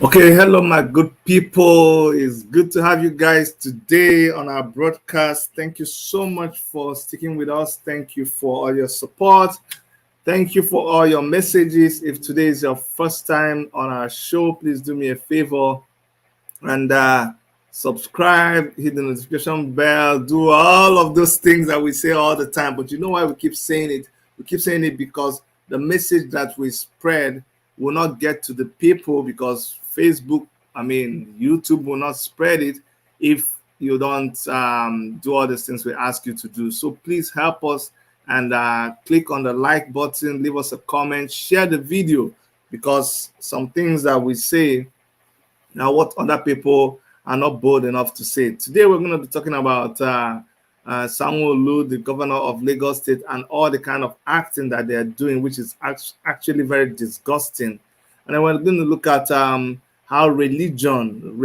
Okay, hello, my good people. It's good to have you guys today on our broadcast. Thank you so much for sticking with us. Thank you for all your support. Thank you for all your messages. If today is your first time on our show, please do me a favor and subscribe, hit the notification bell, do all of those things that we say all the time. But you know why we keep saying it? We keep saying it because the message that we spread will not get to the people, because YouTube will not spread it if you don't do all the things we ask you to do. So please help us and click on the like button, leave us a comment, share the video, because some things that we say now what other people are not bold enough to say. Today we're going to be talking about Sanwo-Olu, the governor of Lagos State, and all the kind of acting that they're doing, which is actually very disgusting. And then we're going to look at how religion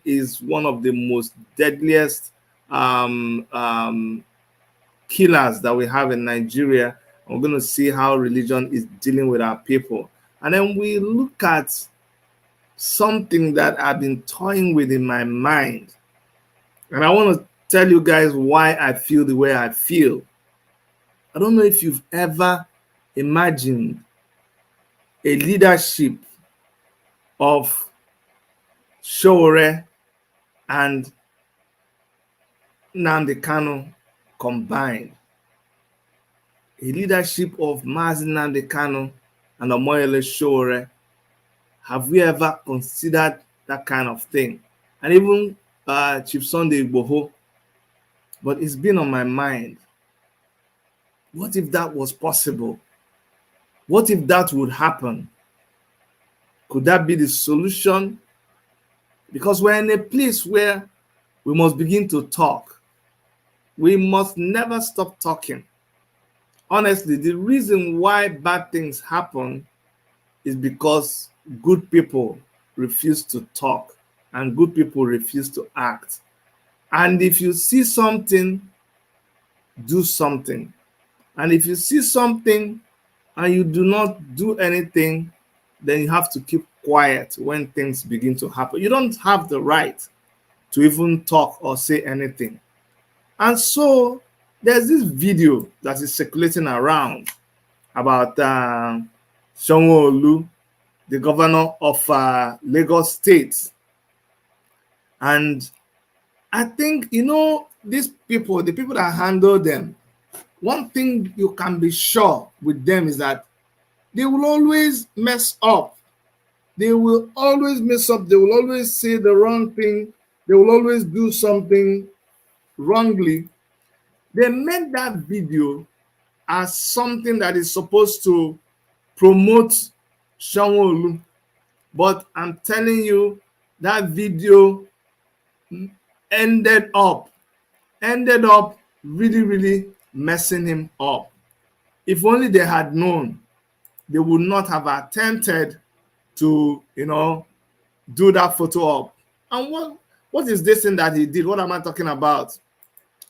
is one of the most deadliest killers that we have in Nigeria. And we're going to see how religion is dealing with our people. And then we look at something that I've been toying with in my mind. And I want to tell you guys why I feel the way I feel. I don't know if you've ever imagined a leadership of Sowore and Kanu combined. A leadership of Mazi Kanu and Omoyele Sowore. Have we ever considered that kind of thing? And even Chief Sunday Igboho. But it's been on my mind. What if that was possible? What if that would happen? Could that be the solution? Because we're in a place where we must begin to talk. We must never stop talking. Honestly, the reason why bad things happen is because good people refuse to talk and good people refuse to act. And if you see something, do something. And if you see something and you do not do anything, then you have to keep quiet when things begin to happen. You don't have the right to even talk or say anything. And so there's this video that is circulating around about Sanwo-Olu, the governor of Lagos State. And I think, these people, the people that handle them, one thing you can be sure with them is that they will always mess up. They will always mess up. They will always say the wrong thing. They will always do something wrongly. They made that video as something that is supposed to promote Sanwo-Olu. But I'm telling you, that video ended up really, really messing him up. If only they had known, they would not have attempted to, do that photo up. And what is this thing that he did? What am I talking about?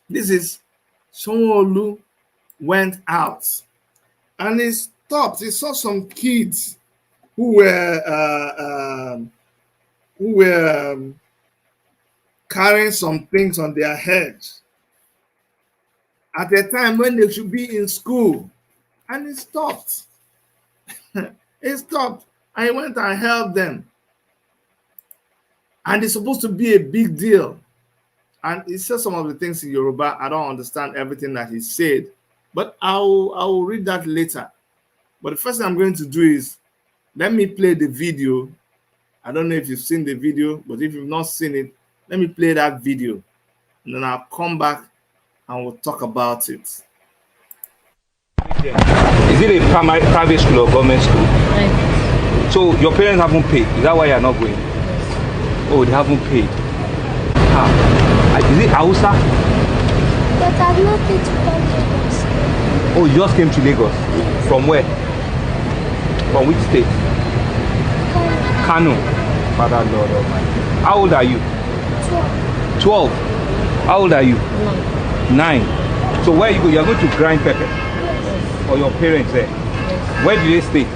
This is Sanwo-Olu went out and he stopped. He saw some kids who were carrying some things on their heads at a time when they should be in school. And he stopped. He stopped and he went and helped them. And it's supposed to be a big deal. And he said some of the things in Yoruba. I don't understand everything that he said, but I will read that later. But the first thing I'm going to do is, let me play the video. I don't know if you've seen the video, but if you've not seen it, let me play that video. And then I'll come back and we'll talk about it. Is it a private school or government school? Right. So your parents haven't paid. Is that why you're not going? Oh, they haven't paid. Is it Hausa? But I've not paid to come to Lagos. Oh, you just came to Lagos? Yes. From where? From which state? Kanu. Kanu. Father Lord Almighty. How old are you? 12. 12. How old are you? 9. 9. So where you go? You're going to grind pepper? Yes. Or your parents there? Yes. Where do they stay?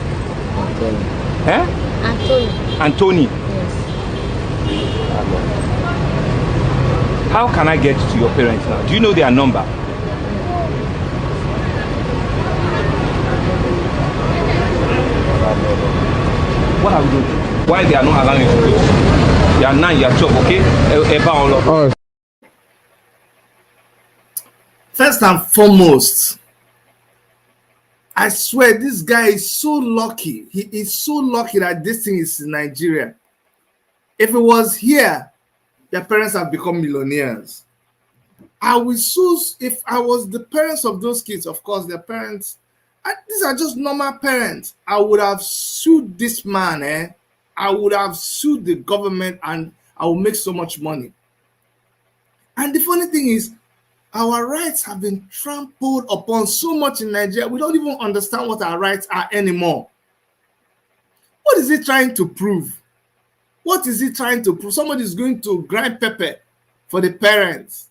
Anthony. Eh? Anthony. Anthony. Yes. landlord. How can I get to your parents now? Do you know their number? What are we doing? Why they are not allowing you to go? You are 9, you are 12, okay? Oh, First and foremost, I swear this guy is so lucky. He is so lucky that this thing is in Nigeria. If it was here, their parents have become millionaires. I will sue if I was the parents of those kids. Of course, their parents, these are just normal parents. I would have sued this man. I would have sued the government, and I will make so much money. And the funny thing is, our rights have been trampled upon so much in Nigeria. We don't even understand what our rights are anymore. What is he trying to prove? What is he trying to prove? Somebody is going to grind pepper for the parents,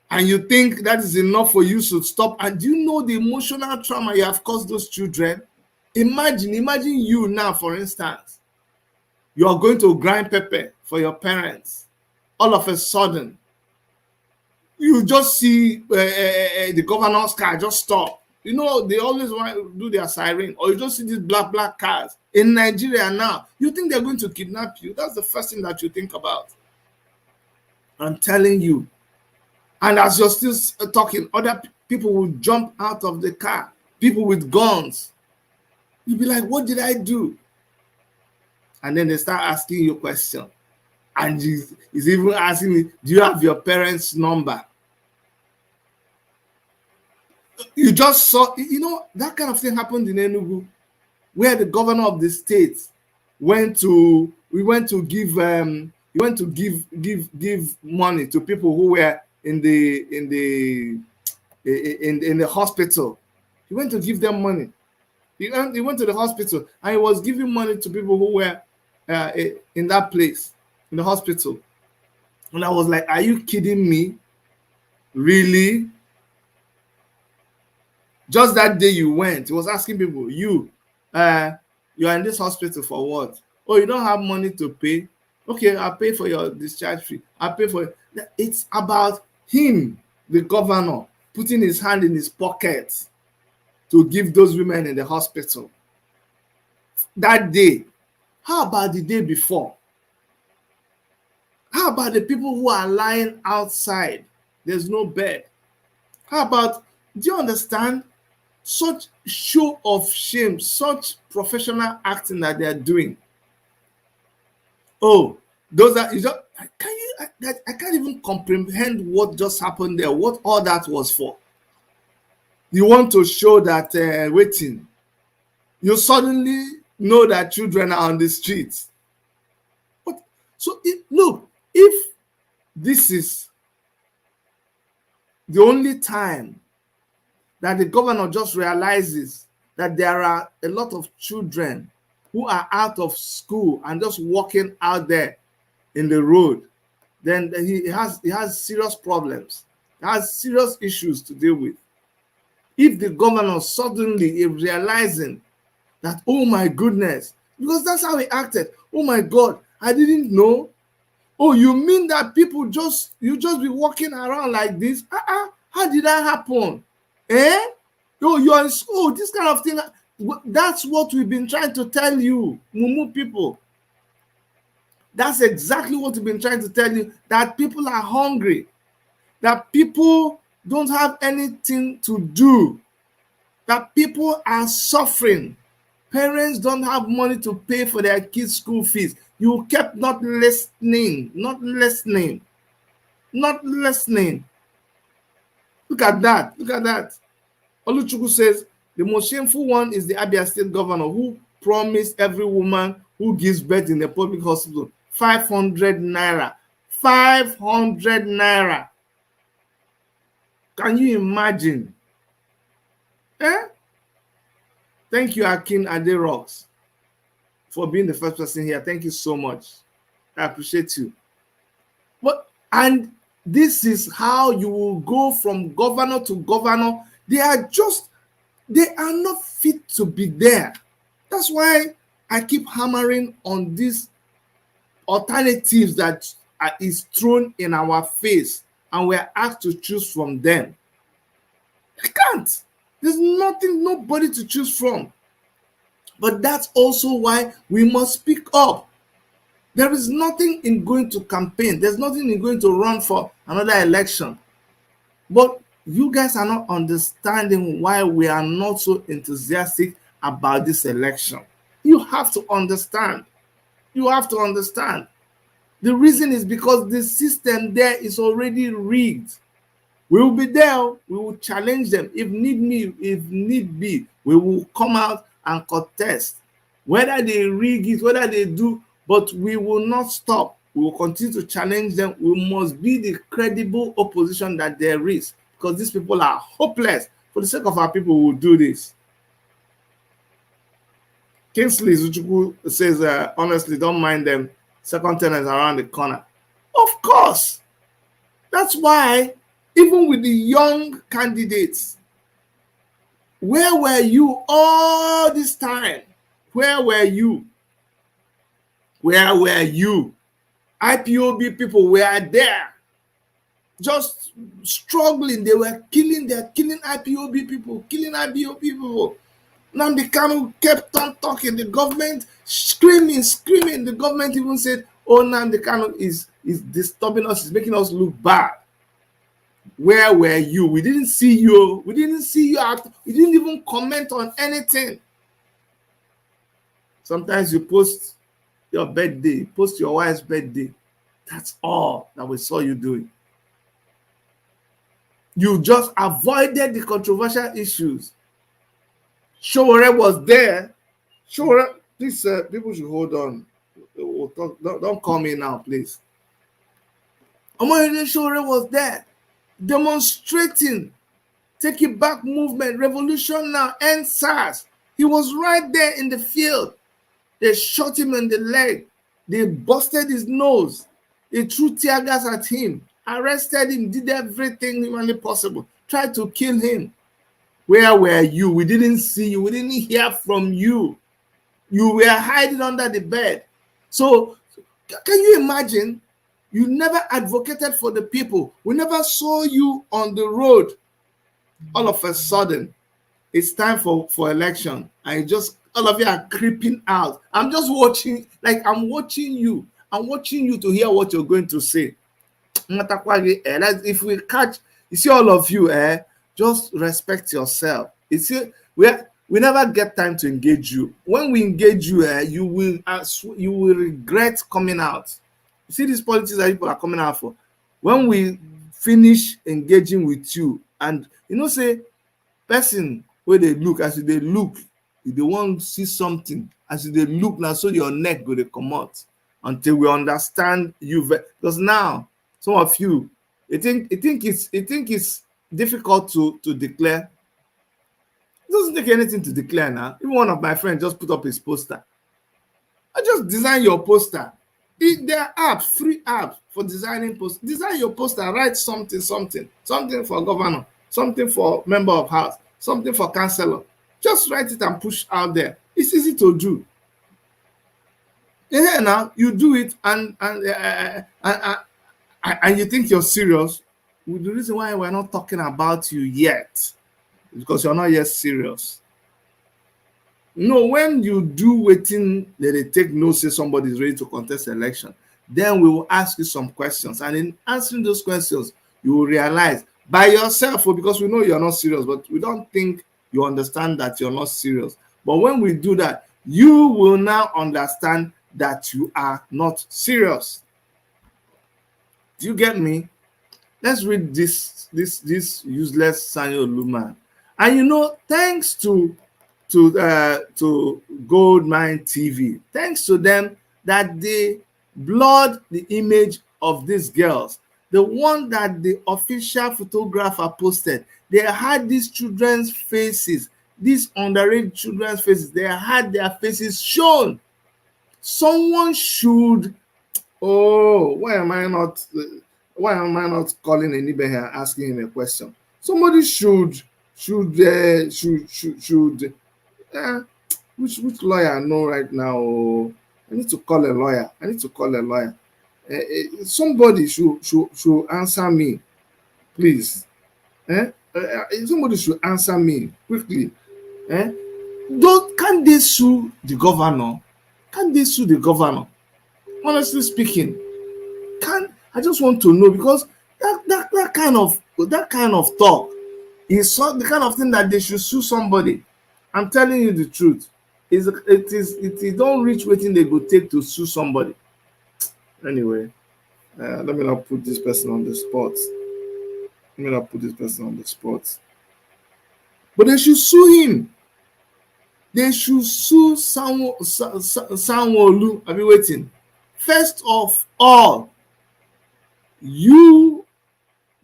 and you think that is enough for you to stop. And do you know the emotional trauma you have caused those children? Imagine you now, for instance, you are going to grind pepper for your parents. All of a sudden, you just see the governor's car just stop. You know, they always want to do their siren, or you just see these black cars in Nigeria now. You think they're going to kidnap you. That's the first thing that you think about. I'm telling you. And as you're still talking, other people will jump out of the car, people with guns. You'll be like, what did I do? And then they start asking you a question. And he's even asking me, do you have your parents' number? You just saw, you know, that kind of thing happened in Enugu, where the governor of the state went to give money to people who were in the hospital. He went to give them money. He went to the hospital, and he was giving money to people who were in that place, in the hospital. And I was like, are you kidding me? Really? Just that day you went, he was asking people, you are in this hospital for what? Oh, you don't have money to pay? Okay, I'll pay for your discharge fee. I'll pay for it. It's about him, the governor, putting his hand in his pocket to give those women in the hospital. That day. How about the day before? How about the people who are lying outside? There's no bed. How about, do you understand? Such show of shame, such professional acting that they are doing. Oh, those are, I can't even comprehend what just happened there, what all that was for. You want to show that waiting, you suddenly know that children are on the streets. But so look, if this is the only time that the governor just realizes that there are a lot of children who are out of school and just walking out there in the road, then he has serious problems. He has serious issues to deal with. If the governor suddenly is realizing that, oh my goodness, because that's how he acted. Oh my God, I didn't know. Oh, you mean that people just be walking around like this? How did that happen? Oh, you are in school, this kind of thing. That's what we've been trying to tell you, Mumu people. That's exactly what we've been trying to tell you, that people are hungry, that people don't have anything to do, that people are suffering. Parents don't have money to pay for their kids' school fees. You kept not listening. Look at that. Oluchukwu says, the most shameful one is the Abia State governor who promised every woman who gives birth in a public hospital 500 naira. 500 naira. Can you imagine? Thank you, Akin Aderox, for being the first person here. Thank you so much. I appreciate you. And this is how you will go from governor to governor. They are not fit to be there. That's why I keep hammering on these alternatives that is thrown in our face and we're asked to choose from them. I can't. There's nobody to choose from. But that's also why we must speak up. There is nothing in going to campaign. There's nothing in going to run for another election. But you guys are not understanding why we are not so enthusiastic about this election. You have to understand. You have to understand. The reason is because the system there is already rigged. We will be there. We will challenge them. If need be, we will come out and contest. Whether they rig it, whether they do, but we will not stop. We will continue to challenge them. We must be the credible opposition that there is, because these people are hopeless. For the sake of our people, we will do this. Kingsley Zuchukwu says, honestly, don't mind them. Second term is around the corner. Of course. That's why, even with the young candidates, where were you all this time? Where were you? Where were you? IPOB people were there, just struggling. They were killing IPOB people, killing IPOB people. Nnamdi Kanu kept on talking. The government screaming. The government even said, "Oh, Nnamdi Kanu is disturbing us. Is making us look bad." Where were you? We didn't see you. We didn't see you out. We didn't even comment on anything. Sometimes you post your birthday, post your wife's birthday. That's all that we saw you doing. You just avoided the controversial issues. Sowore was there. Sowore, please, people should hold on. We'll talk. Don't call me now, please. Sowore was there, demonstrating, take it back movement, revolution now, end SARS. He was right there in the field. They shot him in the leg. They busted his nose. They threw tear gas at him, arrested him, did everything humanly possible, tried to kill him. Where were you? We didn't see you. We didn't hear from you. You were hiding under the bed. So can you imagine? You never advocated for the people. We never saw you on the road. All of a sudden, it's time for election. And just all of you are creeping out. I'm just watching, like I'm watching you. I'm watching you to hear what you're going to say. If we catch, you see all of you, just respect yourself. You see, we never get time to engage you. When we engage you, you will regret coming out. You see these politics that people are coming out for. When we finish engaging with you, and say, person where they look, as they look, if they want to see something, as they look now, so your neck go to come out until we understand you. Because now, some of you, you think it's difficult to declare. It doesn't take anything to declare now. Even one of my friends just put up his poster. I just design your poster. There are apps, free apps for designing posts. Design your poster, write something for governor, something for member of house, something for councillor. Just write it and push out there. It's easy to do. Yeah, now you do it and you think you're serious. The reason why we're not talking about you yet is because you're not yet serious. When you do waiting, they take notes, say somebody is ready to contest election, then we will ask you some questions. And in answering those questions, you will realize by yourself, because we know you're not serious, but we don't think you understand that you're not serious. But when we do that, you will now understand that you are not serious. Do you get me? Let's read this useless Sanwo-Olu man. And thanks to Goldmine TV, thanks to them that they blurred the image of these girls. The one that the official photographer posted, they had these children's faces, these underage children's faces, they had their faces shown. Someone should, why am I not calling anybody here asking him a question? Somebody should which lawyer I know right now? I need to call a lawyer. Somebody should answer me, please. Somebody should answer me quickly. Can't they sue the governor? Can't they sue the governor? Honestly speaking, I just want to know, because that kind of talk is the kind of thing that they should sue somebody. I'm telling you the truth. It is don't reach waiting they go take to sue somebody. Anyway, let me not put this person on the spot. But they should sue him. They should sue Sanwo-Olu. I've been waiting. First of all, you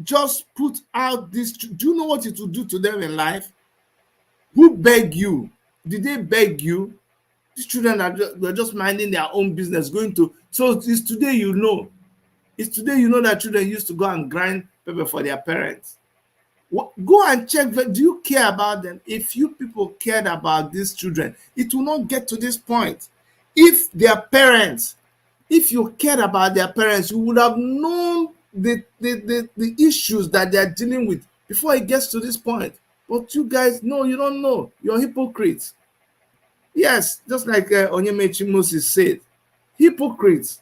just put out this. Do you know what it will do to them in life? Who begged you? Did they beg you? These children were just minding their own business, going to. So it's today you know. It's today you know that children used to go and grind pepper for their parents. Go and check. Do you care about them? If you people cared about these children, it will not get to this point. If you cared about their parents, you would have known the issues that they are dealing with before it gets to this point. But you guys, no, you don't know. You're hypocrites. Yes, just like Onyemechi Moses said, hypocrites.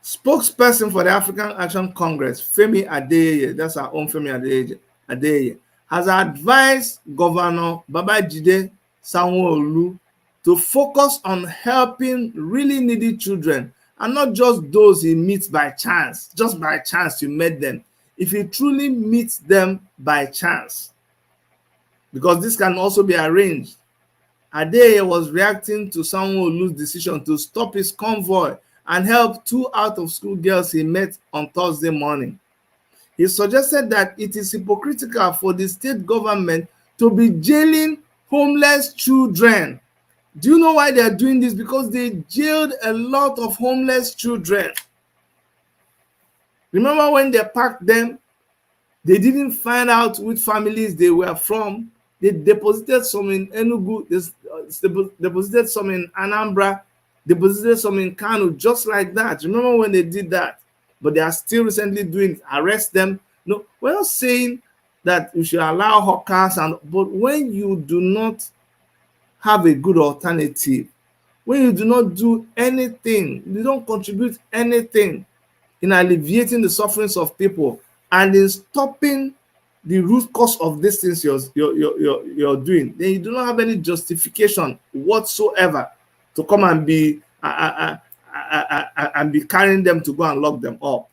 Spokesperson for the African Action Congress, Femi Adeyeye, that's our own Femi Adeyeye, has advised Governor Babajide Sanwo-Olu to focus on helping really needy children, and not just those he meets by chance. Just by chance you met them. If he truly meets them by chance, because this can also be arranged. Adeyeye was reacting to Sanwo-Olu's decision to stop his convoy and help 2 out-of-school girls he met on Thursday morning. He suggested that it is hypocritical for the state government to be jailing homeless children. Do you know why they are doing this? Because they jailed a lot of homeless children. Remember when they packed them, they didn't find out which families they were from. They deposited some in Enugu, they deposited some in Anambra, deposited some in Kanu, just like that. Remember when they did that? But they are still recently doing it. Arrest them. No, we're not saying that we should allow hawkers, but when you do not have a good alternative, when you do not do anything, you don't contribute anything in alleviating the sufferings of people and in stopping the root cause of these things you're doing, then you do not have any justification whatsoever to come and be carrying them to go and lock them up.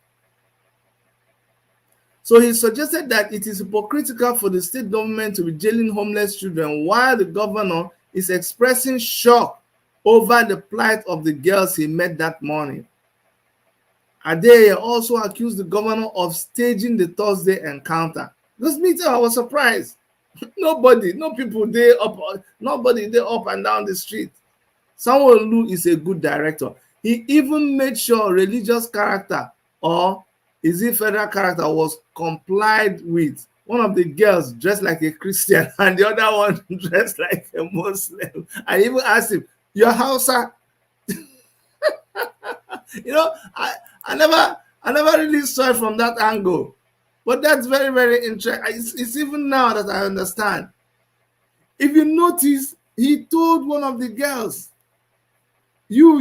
So he suggested that it is hypocritical for the state government to be jailing homeless children while the governor is expressing shock over the plight of the girls he met that morning. Adeyeye also accused the governor of staging the Thursday encounter. Because me too, I was surprised. No people there up and down the street. Sanwo-Olu is a good director. He even made sure religious character, or is it federal character, was complied with. One of the girls dressed like a Christian and the other one dressed like a Muslim. I even asked him, "Your Hausa?" I never really saw it from that angle. But that's very, very interesting. It's even now that I understand. If you notice, he told one of the girls, your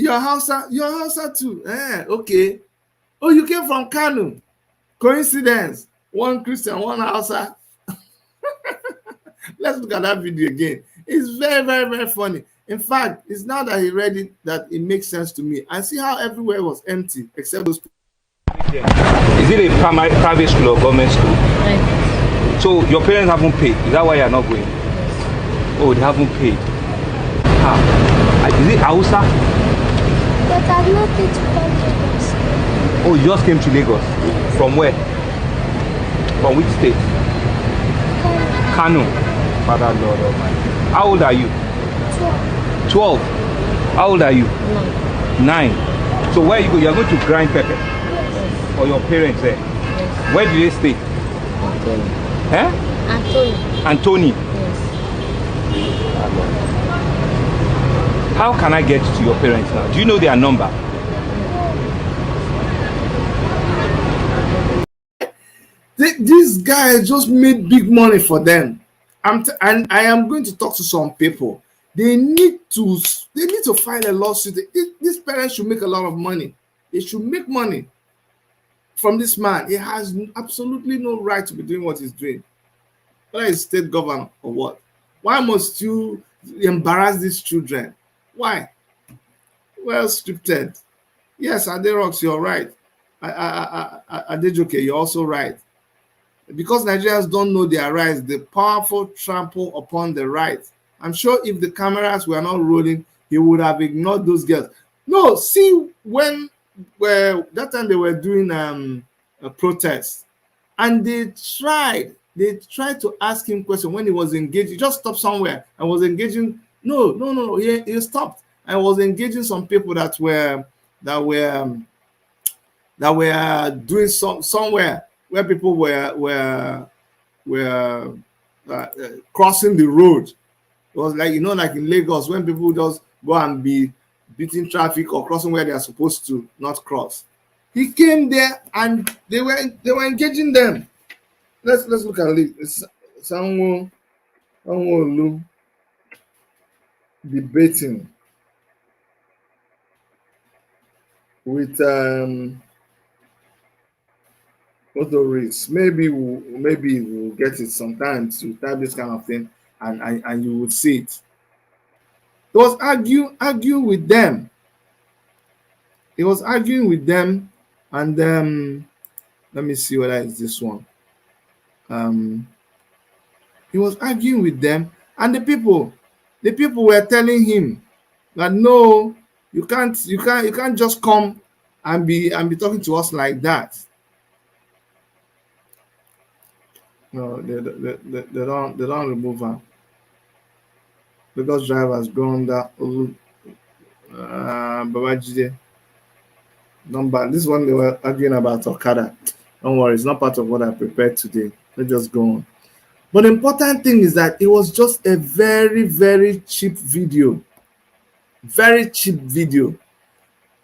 Hausa too. Okay. Oh, you came from Kanu. Coincidence. One Christian, one Hausa. Let's look at that video again. It's very, very, very funny. In fact, it's now that he read it that it makes sense to me. I see how everywhere was empty except those people. Is it a private school or government school? Right. So your parents haven't paid. Is that why you're not going? Oh, they haven't paid. Is it Hausa? But I've not been to Lagos. Oh, you just came to Lagos? Yes. From where? From which state? Kanu. Father Lord Almighty. How old are you? 12. How old are you? 9. So where you go? You're going to grind pepper? Yes. Or your parents there? Yes. Where do they stay? Anthony. Anthony? Yes. How can I get to your parents now? Do you know their number? These guys just made big money for them. And I am going to talk to some people. They need to file a lawsuit. These parents should make a lot of money. They should make money from this man. He has absolutely no right to be doing what he's doing. Whether he's state governor or what. Why must you embarrass these children? Why? Well scripted. Yes, Aderox, you're right. Adejoke, you're also right. Because Nigerians don't know their rights, the powerful trample upon the rights. I'm sure if the cameras were not rolling, he would have ignored those girls. No, see, when that time they were doing a protest, and they tried to ask him questions when he was engaged. He just stopped somewhere and was engaging. No. He stopped and was engaging some people that were doing somewhere where people were crossing the road. It was like, like in Lagos, when people just go and be beating traffic or crossing where they are supposed to not cross. He came there and they were engaging them. Let's look at it. It's Sanwo-Olu debating with motorists. Maybe we'll get it sometimes to type this kind of thing, and you would see it. He was arguing with them. He was arguing with them, and let me see whether it's this one. He was arguing with them, and the people were telling him that no, you can't just come and be talking to us like that. No, they don't remove her. Lagos drivers go under Babajide number. This one they were arguing about Okada. Don't worry, it's not part of what I prepared today. Let's just go on. But the important thing is that it was just a very, very cheap video. Very cheap video.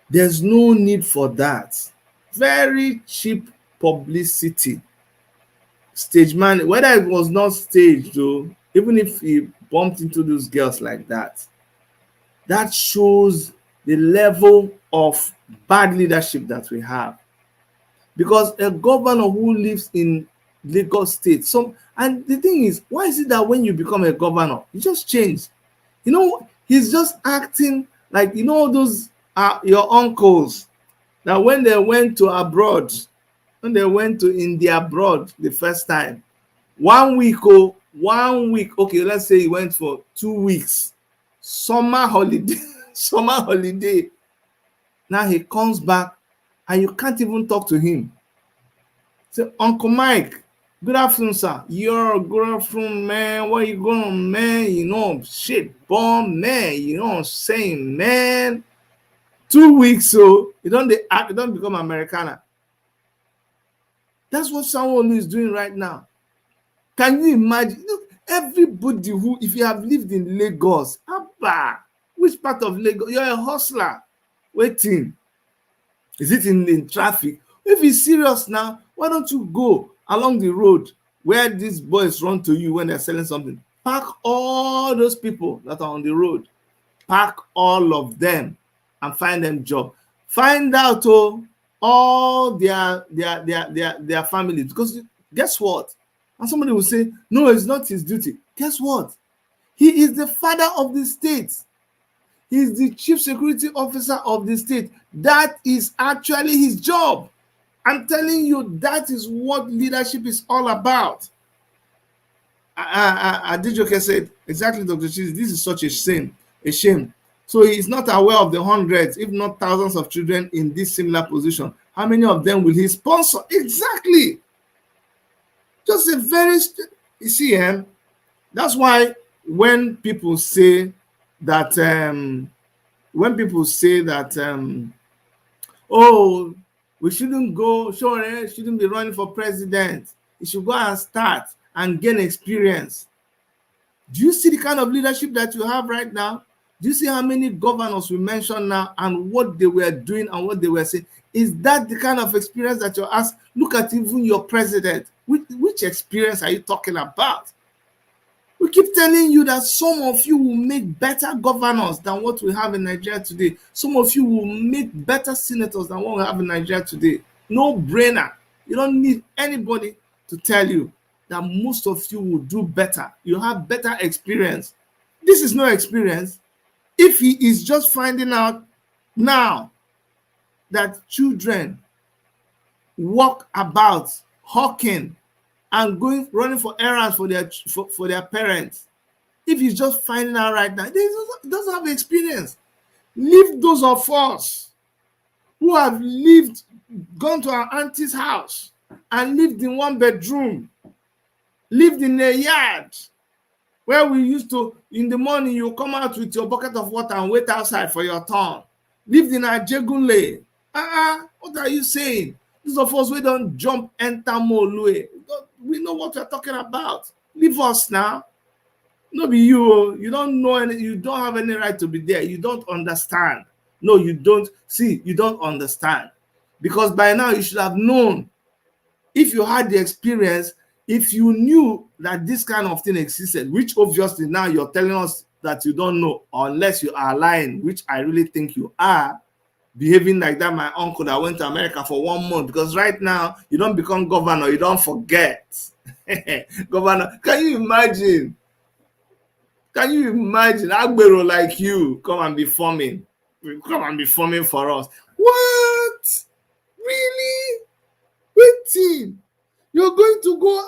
There's no need for that. Very cheap publicity. Stage man, whether it was not staged though, even if he bumped into those girls like that, that shows the level of bad leadership that we have. Because a governor who lives in Lagos State, and the thing is, why is it that when you become a governor, you just change? He's just acting like, those are your uncles that when they went to abroad, when they went to India abroad the first time, 1 week, okay, let's say he went for 2 weeks, summer holiday. Now he comes back and you can't even talk to him. Say, Uncle Mike, good afternoon, sir. Good afternoon, man. Where you going, man? Shit, bomb, man. You know what I'm saying, man? 2 weeks, so you don't become Americana. That's what Sanwo-Olu is doing right now. Can you imagine? Look, everybody if you have lived in Lagos, which part of Lagos? You're a hustler. Waiting. Is it in traffic? If it's serious now, why don't you go along the road where these boys run to you when they're selling something? Park all those people that are on the road. Park all of them and find them job. Find out all their families. Because guess what? And somebody will say, no, it's not his duty. Guess what? He is the father of the state. He is the chief security officer of the state. That is actually his job. I'm telling you, that is what leadership is all about. Adijoke said, exactly, Dr. Chiz, this is such a shame. So he is not aware of the hundreds, if not thousands of children in this similar position. How many of them will he sponsor? Exactly. Just a very, you see, that's why when people say that, oh, we shouldn't go, Sowore shouldn't be running for president. He should go and start and gain experience. Do you see the kind of leadership that you have right now? Do you see how many governors we mentioned now and what they were doing and what they were saying? Is that the kind of experience that you're asked? Look at even your president. Which experience are you talking about? We keep telling you that some of you will make better governors than what we have in Nigeria today. Some of you will make better senators than what we have in Nigeria today. No brainer. You don't need anybody to tell you that most of you will do better. You have better experience. This is no experience. If he is just finding out now that children walk about hawking and running for errands for their parents, if he's just finding out right now, he doesn't have experience. Leave those of us who have gone to our auntie's house and lived in one bedroom, lived in a yard, where we used to, in the morning, you come out with your bucket of water and wait outside for your turn. Lived in a Jegunle. What are you saying? Those of us, we don't jump, enter Sanwo-Olu. We know what we're talking about. Leave us now. No be you. You don't know any, you don't have any right to be there. You don't understand. No, you don't. See, you don't understand. Because by now you should have known. If you had the experience, if you knew that this kind of thing existed, which obviously now you're telling us that you don't know, unless you are lying, which I really think you are, behaving like that my uncle that went to America for 1 month, because right now you don't become governor, you don't forget. Governor, can you imagine? Can you imagine Agbero like you come and be forming for us? What? Really? Waiting. You're going to go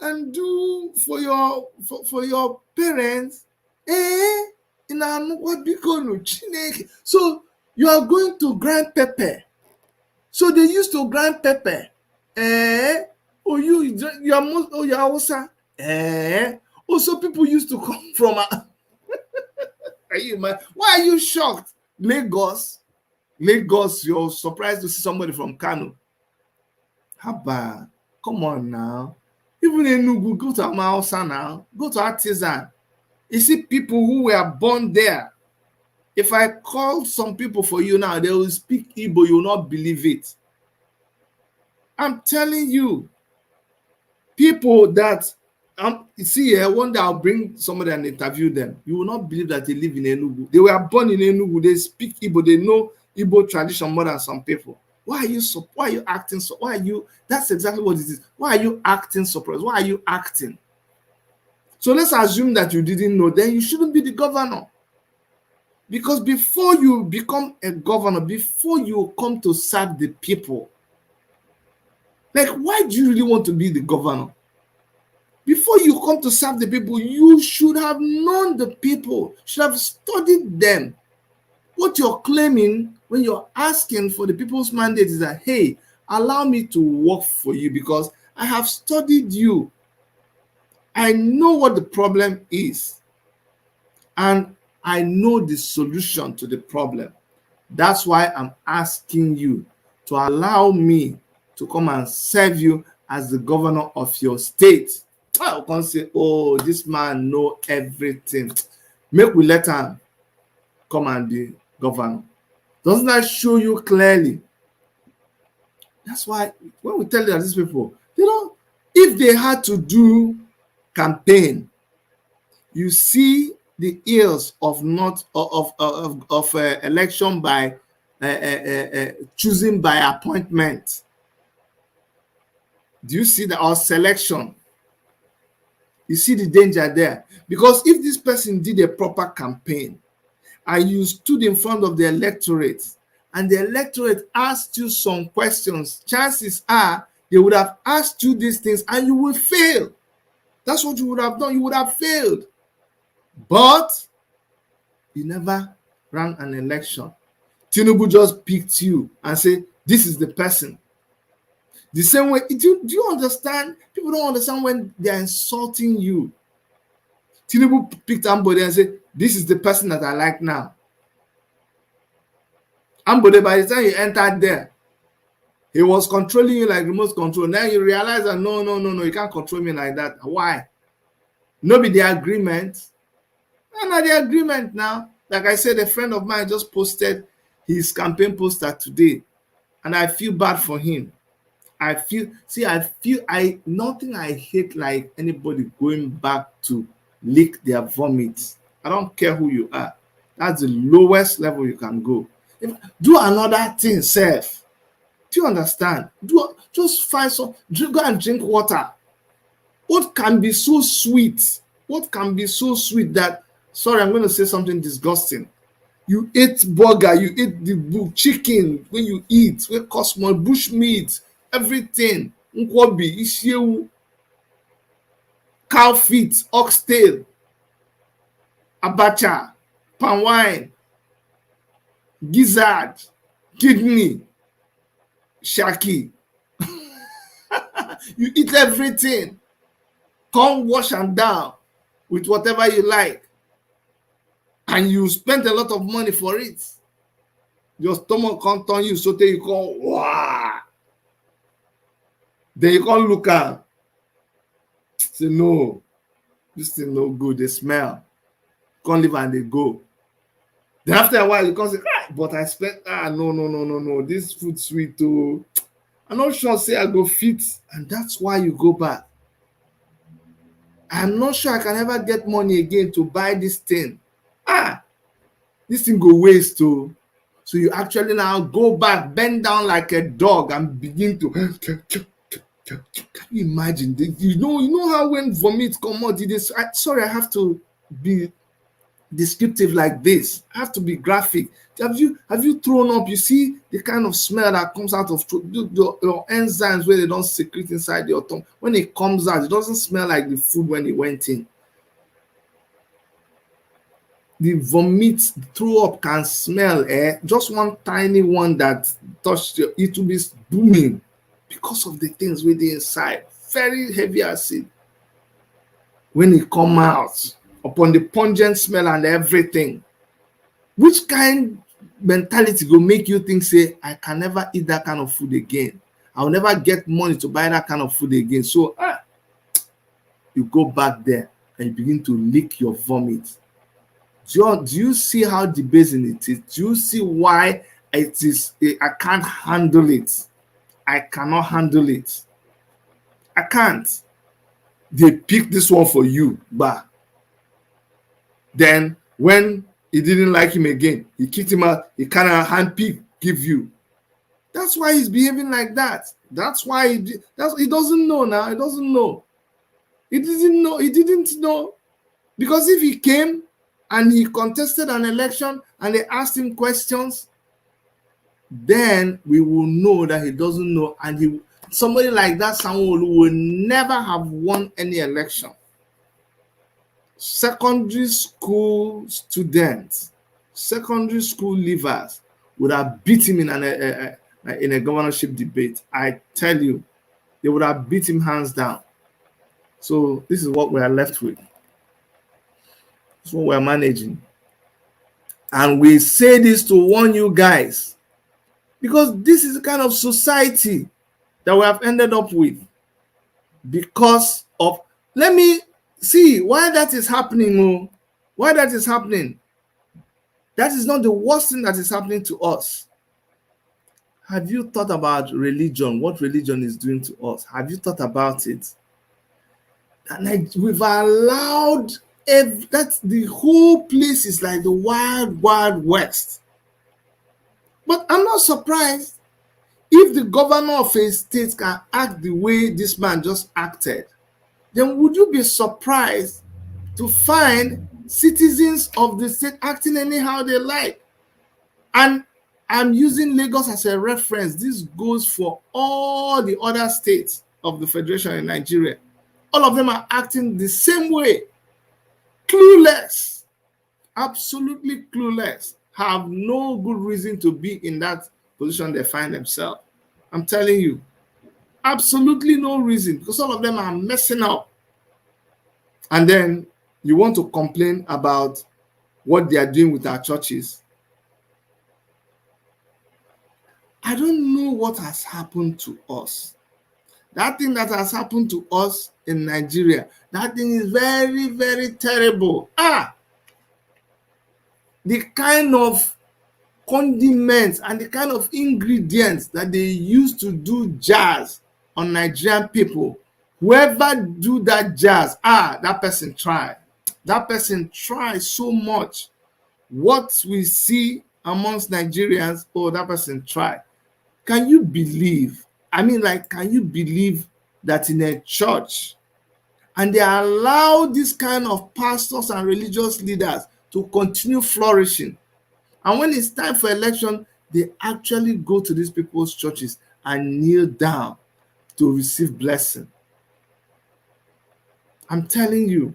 and do for your parents? So you are going to grind pepper. So they used to grind pepper. Oh, you are most, oh, you are also. Also, people used to come from. Why are you shocked? Lagos, you're surprised to see somebody from Kanu. Haba, come on now. Even Enugu, go to Amausa now. Go to Artisan. You see people who were born there. If I call some people for you now, they will speak Igbo. You will not believe it. I'm telling you. People that, you see, one day I'll bring somebody and interview them. You will not believe that they live in Enugu. They were born in Enugu. They speak Igbo. They know Igbo tradition more than some people. Why are you acting so? That's exactly what it is. Why are you acting surprised? Why are you acting? So let's assume that you didn't know, then you shouldn't be the governor. Because before you become a governor, before you come to serve the people, like, why do you really want to be the governor? Before you come to serve the people, you should have known the people, should have studied them. What you're claiming when you're asking for the people's mandate is that, hey, allow me to work for you because I have studied you. I know what the problem is. And I know the solution to the problem. That's why I'm asking you to allow me to come and serve you as the governor of your state. I can't say, oh, this man know everything. Make we let him come and be governor. Doesn't that show you clearly? That's why when we tell these people, if they had to do campaign, you see the ills of election by choosing by appointment. Do you see that? Or selection? You see the danger there. Because if this person did a proper campaign and you stood in front of the electorate and the electorate asked you some questions, chances are they would have asked you these things and you will fail. That's what you would have done. You would have failed. But you never ran an election. Tinubu just picked you and said, this is the person. The same way, do you understand? People don't understand when they're insulting you. Tinubu picked Ambode and said, this is the person that I like now. Ambode, by the time he entered there, he was controlling you like remote control. Now you realize that no, you can't control me like that. Why? No be the agreement. No, the agreement now. Like I said, a friend of mine just posted his campaign poster today, and I feel bad for him. Nothing I hate like anybody going back to lick their vomit. I don't care who you are. That's the lowest level you can go. Do another thing, self. Do you understand? Just find some, go and drink water. What can be so sweet? What can be so sweet that, sorry, I'm going to say something disgusting. You eat burger, you eat the chicken when you eat, we cost more bush meat, everything. Nkwobi, ishewu, cow feet, oxtail, abacha, palm wine, gizzard, kidney, shaki. You eat everything. Come wash and down with whatever you like. And you spend a lot of money for it. Your stomach can't turn you, so that you come, wow. Then you can't look at. Say, no, this thing no good, they smell. Can't live and they go. Then after a while, you can't say, but I spent, no, this food sweet too. I'm not sure, say I go fit. And that's why you go back. I'm not sure I can ever get money again to buy this thing. This thing go waste too. So you actually now go back, bend down like a dog and begin to. Can you imagine? You know how when vomit come out, sorry, I have to be descriptive like this. I have to be graphic. Have you thrown up? You see the kind of smell that comes out of your enzymes where they don't secrete inside your tongue. When it comes out, it doesn't smell like the food when it went in. The vomit throw up can smell, just one tiny one that touched you, it will be booming because of the things within inside. Very heavy acid. When it come out, upon the pungent smell and everything, which kind mentality will make you think, say, I can never eat that kind of food again. I'll never get money to buy that kind of food again. So you go back there and you begin to lick your vomit. Do you see how debasing it is? Do you see why it is? I can't handle it. I cannot handle it. I can't. They pick this one for you, but then when he didn't like him again, he kicked him out. He kind of handpick give you. That's why he's behaving like that. That's why he doesn't know now. He doesn't know. He didn't know. He didn't know, because if he came and he contested an election and they asked him questions, then we will know that he doesn't know. And somebody like that, Sanwo-Olu, will never have won any election. Secondary school students, secondary school leavers would have beat him in a governorship debate. I tell you, they would have beat him hands down. So this is what we are left with. This is what we're managing. And we say this to warn you guys, because this is the kind of society that we have ended up with. Because of, let me see why that is happening. Why that is happening. That is not the worst thing that is happening to us. Have you thought about religion? What religion is doing to us? Have you thought about it? And we've allowed that the whole place is like the wild, wild west. But I'm not surprised if the governor of a state can act the way this man just acted. Then would you be surprised to find citizens of the state acting anyhow they like? And I'm using Lagos as a reference. This goes for all the other states of the Federation in Nigeria. All of them are acting the same way. Clueless. Absolutely clueless. Have no good reason to be in that position they find themselves. I'm telling you. Absolutely no reason, because all of them are messing up. And then you want to complain about what they are doing with our churches. I don't know what has happened to us. That thing that has happened to us in Nigeria, that thing is very, very terrible. the kind of condiments and the kind of ingredients that they use to do jazz on Nigerian people, whoever do that jazz, that person try. That person tries so much. What we see amongst Nigerians, that person try. Can you believe? I mean, like, can you believe that in a church, and they allow this kind of pastors and religious leaders to continue flourishing? And when it's time for election, they actually go to these people's churches and kneel down to receive blessing. I'm telling you,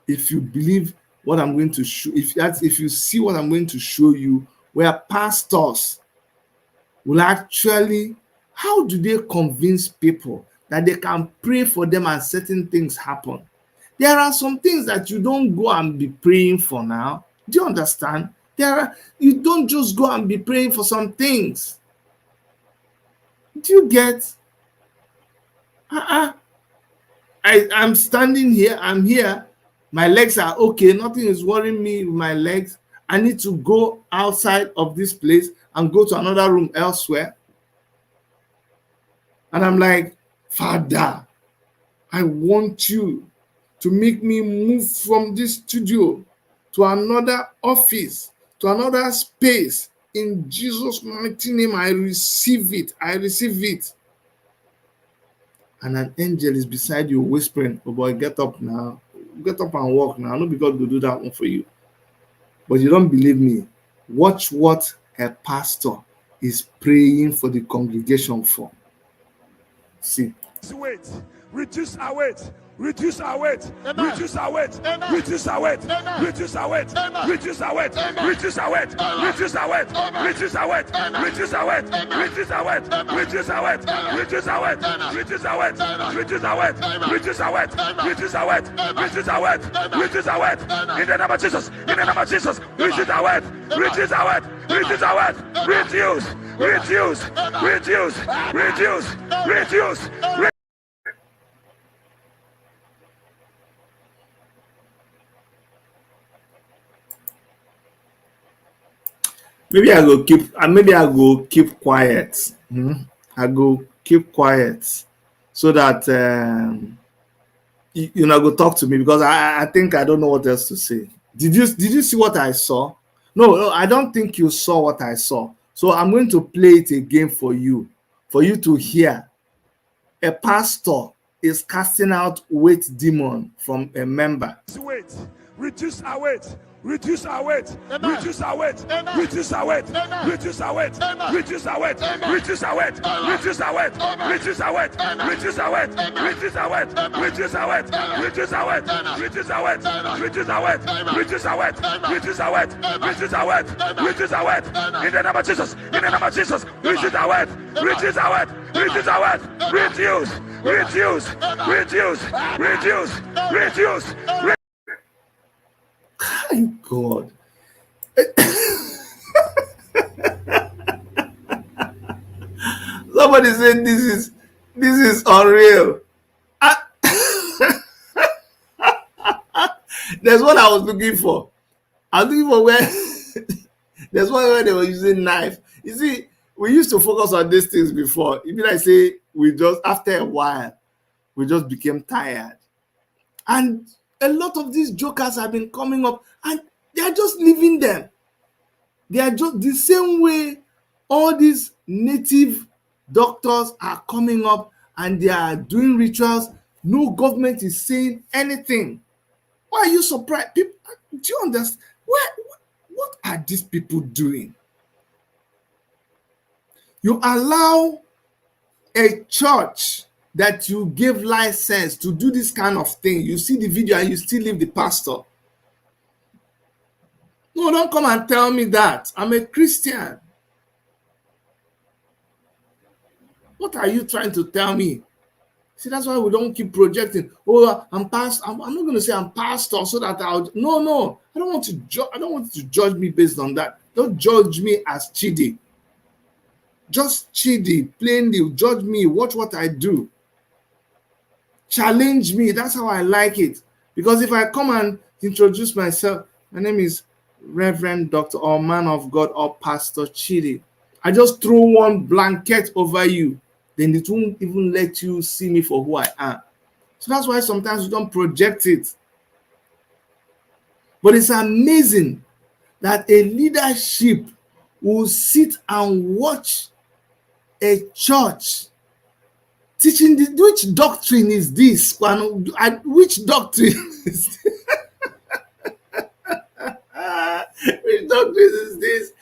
if you believe what I'm going to show, if you see what I'm going to show you, where pastors will actually, how do they convince people that they can pray for them and certain things happen? There are some things that you don't go and be praying for now. Do you understand? You don't just go and be praying for some things. Do you get? I'm standing here, I'm here, my legs are okay, nothing is worrying me with my legs. I need to go outside of this place and go to another room elsewhere. And I'm like, Father, I want you to make me move from this studio to another office, to another space. In Jesus' mighty name, I receive it. I receive it. And an angel is beside you whispering, oh boy, get up now. Get up and walk now. Not because we'll do that one for you. But you don't believe me. Watch what a pastor is praying for the congregation for. See. Weight. Reduce our weight. Reduce our weight. Reduce our weight. Reduce our weight. Reduce our weight. Reduce our weight. Reduce our weight. Reduce our weight. Reduce our weight. Reduce our weight. Reduce our weight. Reduce our weight. Reduce our weight. Reduce our weight. Reduce our weight. Reduce our weight. Reduce our weight. Reduce our weight. Reduce our weight. In the name of Jesus. In the name of Jesus. Reduce our weight. Reduce our weight. Reduce our weight. Reduce. Reduce. Reduce. Reduce. Reduce. Maybe I go keep quiet. I go keep quiet so that you know, go talk to me, because I think I don't know what else to say. Did you see what I saw? No, I don't think you saw what I saw. So I'm going to play it again for you to hear. A pastor is casting out weight demon from a member. Weight. Reduce our weight. Reduce our weight. Reduce our weight. Reduce our weight. Reduce our weight. Reduce our weight. Reduce our weight. Reduce our weight. Reduce our weight. Reduce our weight. Reduce our weight. Reduce our weight. Reduce our weight. Reduce our weight. Reduce our weight. Reduce our weight. Reduce our weight. Reduce our weight. Reduce our weight. In the name of Jesus. In the name of Jesus. Reduce our weight. Reduce our weight. Reduce our weight. Reduce. Reduce. Reduce. Reduce. Reduce. My God. Somebody said this is unreal. There's what I was looking for. I was looking for where there's one where they were using knife. You see, we used to focus on these things before. Even I say we just, after a while, we just became tired. And a lot of these jokers have been coming up and they are just leaving them. They are just the same way all these native doctors are coming up and they are doing rituals. No government is saying anything. Why are you surprised? People, do you understand? What are these people doing? You allow a church that you give license to do this kind of thing. You see the video and you still leave the pastor. No, don't come and tell me that. I'm a Christian. What are you trying to tell me? See, that's why we don't keep projecting. Oh, I'm pastor. I'm not going to say I'm pastor so that No. I don't want you to judge me based on that. Don't judge me as Chidi. Just Chidi, plainly judge me. Watch what I do. Challenge me. That's how I like it. Because if I come and introduce myself, My name is Reverend Dr. or Man of God or Pastor Chidi. I just throw one blanket over you, then it won't even let you see me for who I am. So that's why sometimes we don't project it. But it's amazing that a leadership will sit and watch a church teaching which doctrine is this? Which doctrine is this? Which doctrine is this?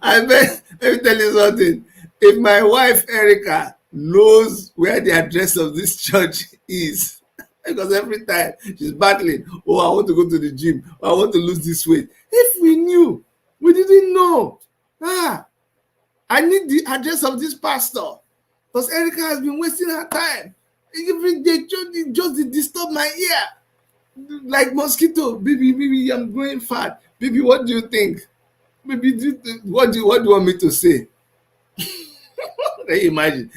I bet, let me tell you something. If my wife Erica knows where the address of this church is, because every time she's battling, oh, I want to go to the gym, oh, I want to lose this weight. If we knew, we didn't know. I need the address of this pastor, because Erica has been wasting her time. Every day, just disturb my ear. Like mosquito, baby, I'm growing fat. Baby, what do you think? Baby, what do you want me to say? Can you imagine?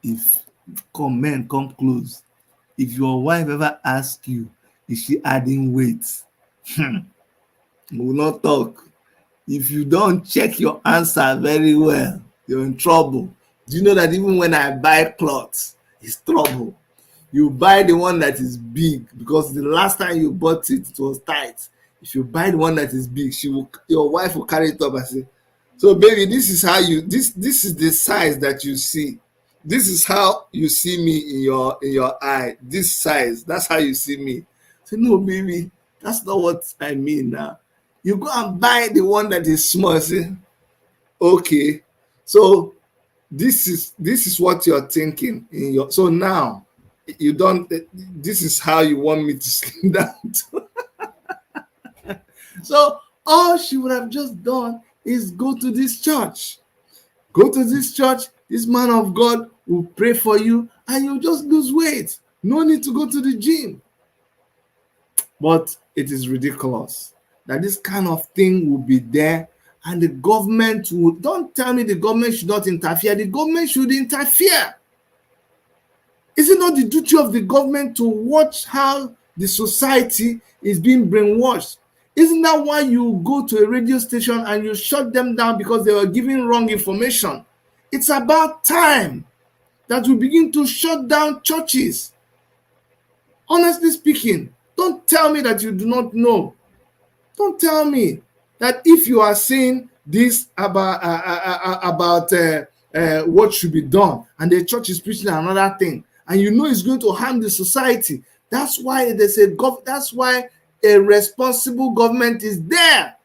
If men come close, if your wife ever asks you, is she adding weight? We will not talk. If you don't check your answer very well, you're in trouble. Do you know that even when I buy clothes, it's trouble? You buy the one that is big, because the last time you bought it, it was tight. If you buy the one that is big, your wife will carry it up and say, so baby, this is the size that you see. This is how you see me in your eye. This size, that's how you see me. Say, no, baby, that's not what I mean now. You go and buy the one that is small. Say, okay, so this is what you're thinking so now you don't, this is how you want me to slim down. So all she would have just done is go to this church. This man of God will pray for you and you just lose weight. No need to go to the gym. But it is ridiculous that this kind of thing will be there, and the government will, don't tell me the government should not interfere. The government should interfere. Is it not the duty of the government to watch how the society is being brainwashed? Isn't that why you go to a radio station and you shut them down because they were giving wrong information? It's about time that we begin to shut down churches. Honestly speaking, don't tell me that you do not know. Don't tell me that if you are saying this about what should be done, and the church is preaching another thing, and you know it's going to harm the society. That's why that's why a responsible government is there.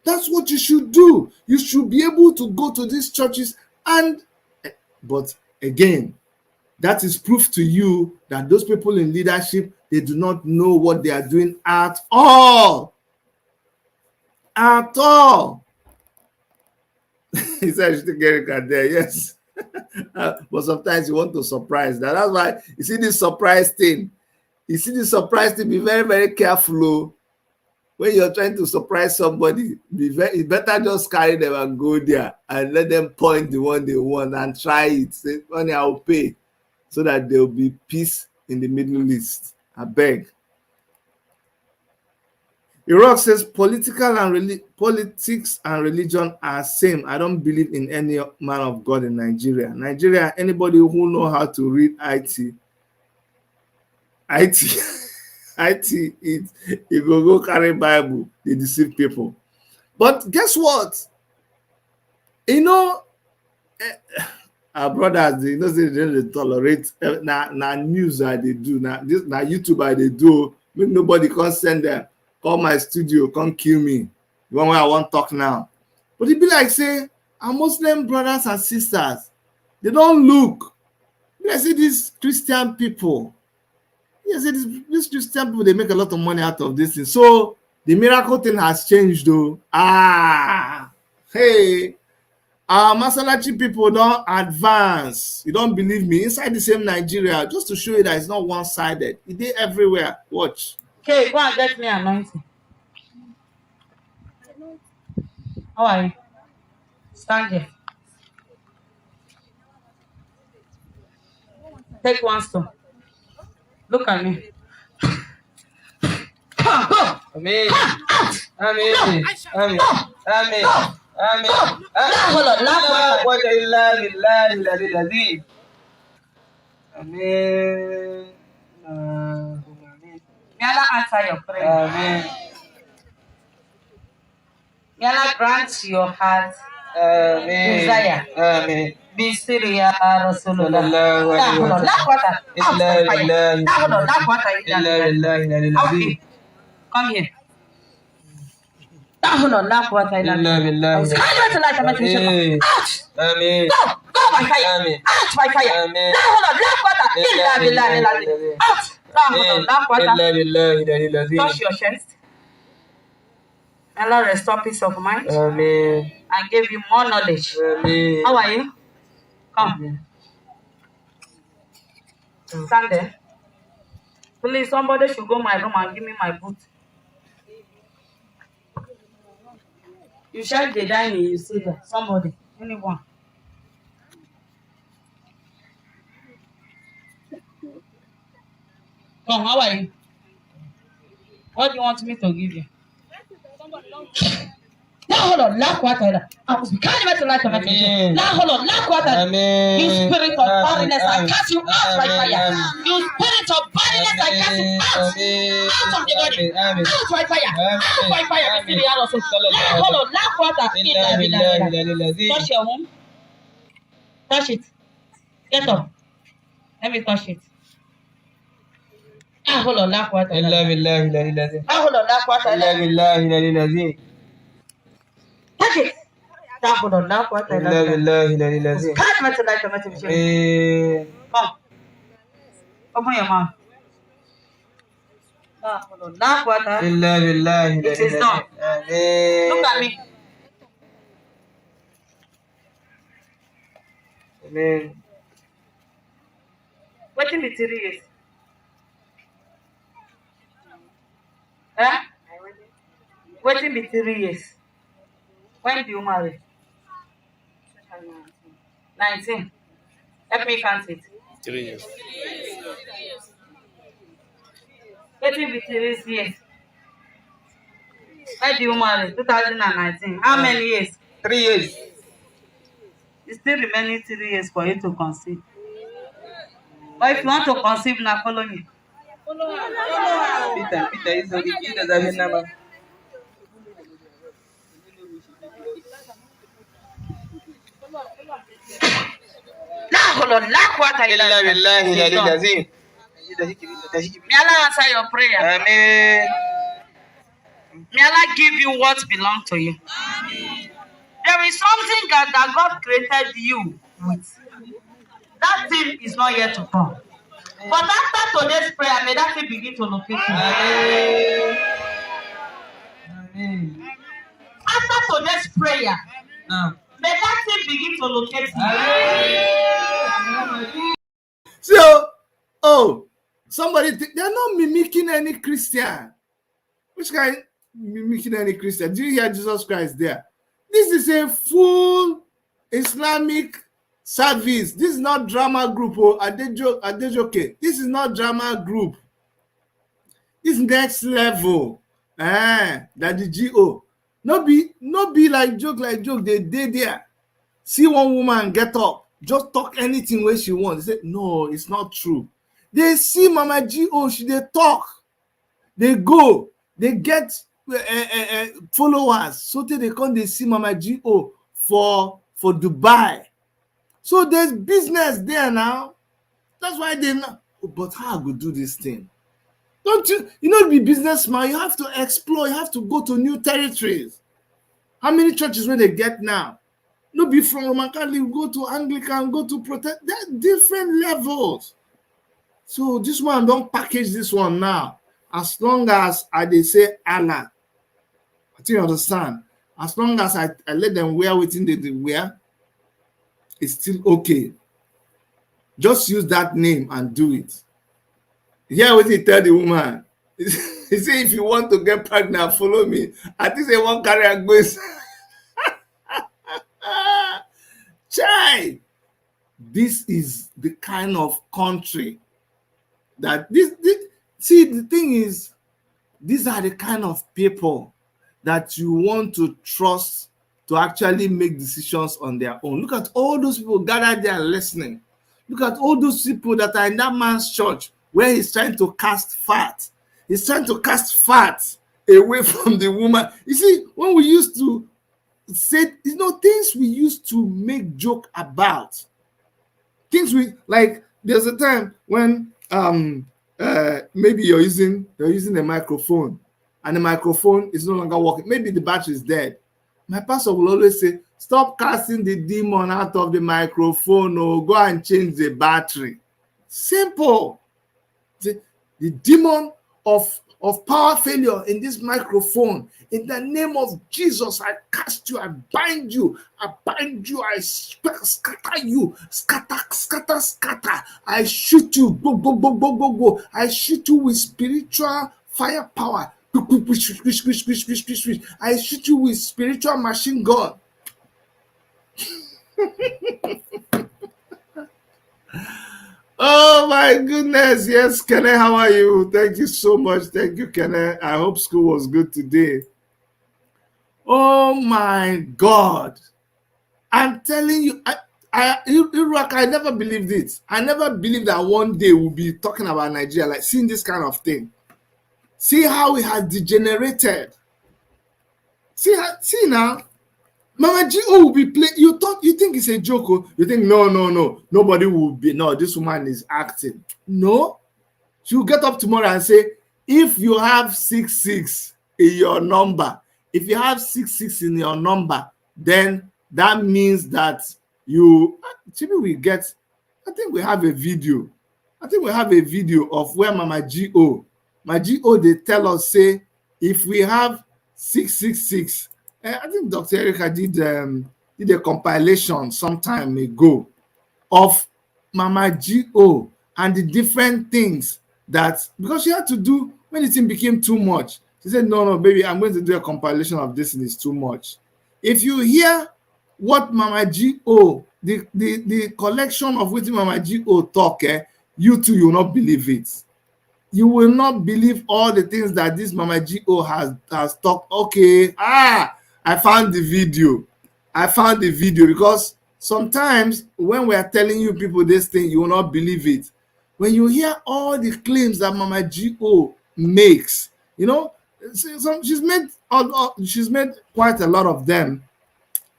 That's what you should do. You should be able to go to these churches but again, that is proof to you that those people in leadership, they do not know what they are doing at all. At all. He said, I should get it there, yes. But sometimes you want to surprise that. That's why you see this surprise thing. Be very, very careful. When you're trying to surprise somebody, it's better just carry them and go there and let them point the one they want and try it. Say, honey, I'll pay, so that there will be peace in the Middle East. I beg. Iraq says politics and religion are same. I don't believe in any man of God in Nigeria. Anybody who know how to read IT, if you go carry Bible, they deceive people. But guess what? Our brothers, they don't tolerate now news that they do. Now YouTube they do. Make nobody can send them. Call my studio, come kill me. The one way I want talk now. But it be like say, our Muslim brothers and sisters, they don't look. I see these Christian people. Yes, these Christian people, they make a lot of money out of this thing. So the miracle thing has changed though. Hey, our Masalachi people don't advance. You don't believe me? Inside the same Nigeria, just to show you that it's not one-sided. It is everywhere. Watch. Okay, go and get me anointing. How are you? Stand here. Take one stone. Look at me. Amen. Amen. Amen. Amen. Amen. Hold on. La quwwata illa billahi al-aliyyil azim. Amen. May Allah answer your prayer. Amen. May Allah grant your heart desire. Amen. Be still, ya Rasulullah. Hold on. La quwwata illa billahi. Hold on. La quwwata illa billahi. Come here. Hold on. La quwwata illa billahi. Amen. Go by fire. Amen. Out by fire. Amen. Hold on. La quwwata illa billahi. Out. Hold on. La quwwata. Touch your chest. Allah restore peace of mind. Amen. And give you more knowledge. Amen. How are you? Come. Stand there. Please, somebody should go my room and give me my boot. You check the dining, you see there. Somebody. Anyone. Come, how are you? What do you want me to give you? Now hold on, la quwwata. I must be carrying my life. Now hold on, la quwwata. You spirit of barrenness, I cast you out by fire. You spirit of barrenness, I cast you out of the body. Out by fire. Out by fire. Now hold on, la quwwata. Touch your womb. Touch it. Get up. Let me touch it. Hold on, la quwwata. Hold on, la quwwata. Touch it. Hold on, la quwwata. Come. Open your mouth. Hold on, la quwwata. It is done. Look at me. Amen. What in the 3 years? What in the 3 years? When do you marry? 19. Help me count it. 3 years. What in the 3 years? When do you marry? 2019. How many years? 3 years. It's still remaining 3 years for you to conceive. Or if you want to conceive now, follow me. Peter is the Peter doesn't know. Now hold on, la quwwata illa billahi. May Allah answer your prayer. Amen. May Allah give you what belongs to you. There is something that God created you with. That thing is not yet to come. But after today's prayer, may that thing begin to locate you. Amen. After today's prayer, may that thing begin to locate you. So, somebody, they're not mimicking any Christian. Which kind mimicking any Christian? Do you hear Jesus Christ there? This is a full Islamic service. This is not drama group or Adejoke. This is not drama group. This next level. That the GO. No be like joke. They there. See one woman get up, just talk anything where she wants. They say, no, it's not true. They see Mama GO, they talk. They go, they get followers. So they come, they see Mama GO for Dubai. So there's business there now. That's why they know. But how I go do this thing? Don't you know, to be businessman, you have to explore, you have to go to new territories. How many churches will they get now? No, be from Roman Catholic, go to Anglican, go to Protestant. There are different levels. So this one, don't package this one now. As long as they say Allah, I think you understand. As long as I let them wear within the wear, it's still okay. Just use that name and do it. Hear what he tell the woman. He say, if you want to get pregnant, follow me. I think they won't carry a goes. Chai, this is the kind of country that this. See, the thing is, these are the kind of people that you want to trust to actually make decisions on their own. Look at all those people gathered there listening. Look at all those people that are in that man's church where he's trying to cast fat. He's trying to cast fat away from the woman. You see, when we used to say, things we used to make joke about, things we like. There's a time when maybe you're using a microphone and the microphone is no longer working. Maybe the battery is dead. My pastor will always say, stop casting the demon out of the microphone or go and change the battery. Simple. The demon of power failure in this microphone, in the name of Jesus, I cast you, I bind you, I scatter you, scatter. I shoot you, go. I shoot you with spiritual firepower. I shoot you with spiritual machine gun. Oh my goodness. Yes, Kene, how are you? Thank you so much. Thank you, Kene. I hope school was good today. Oh my God. I'm telling you, I never believed it. I never believed that one day we'll be talking about Nigeria, like seeing this kind of thing. See how it has degenerated. See now, Mama G.O. will be playing. You think it's a joke? You think no, nobody will be. No, this woman is acting. No, she'll get up tomorrow and say, if you have 66 in your number, if you have 66 in your number, then that means that you. Maybe we get. I think we have a video. Of where Mama G.O. They tell us, say, if we have 666. I think Dr. Erica did a compilation some time ago of Mama G.O. and the different things that, because she had to do when the thing became too much. She said, no, baby, I'm going to do a compilation of this and it's too much. If you hear what Mama G.O., the collection of what Mama G.O. talk, you too, you will not believe it. You will not believe all the things that this Mama G.O. has talked. Okay, I found the video because sometimes when we are telling you people this thing, you will not believe it. When you hear all the claims that Mama G.O. makes, she's made quite a lot of them,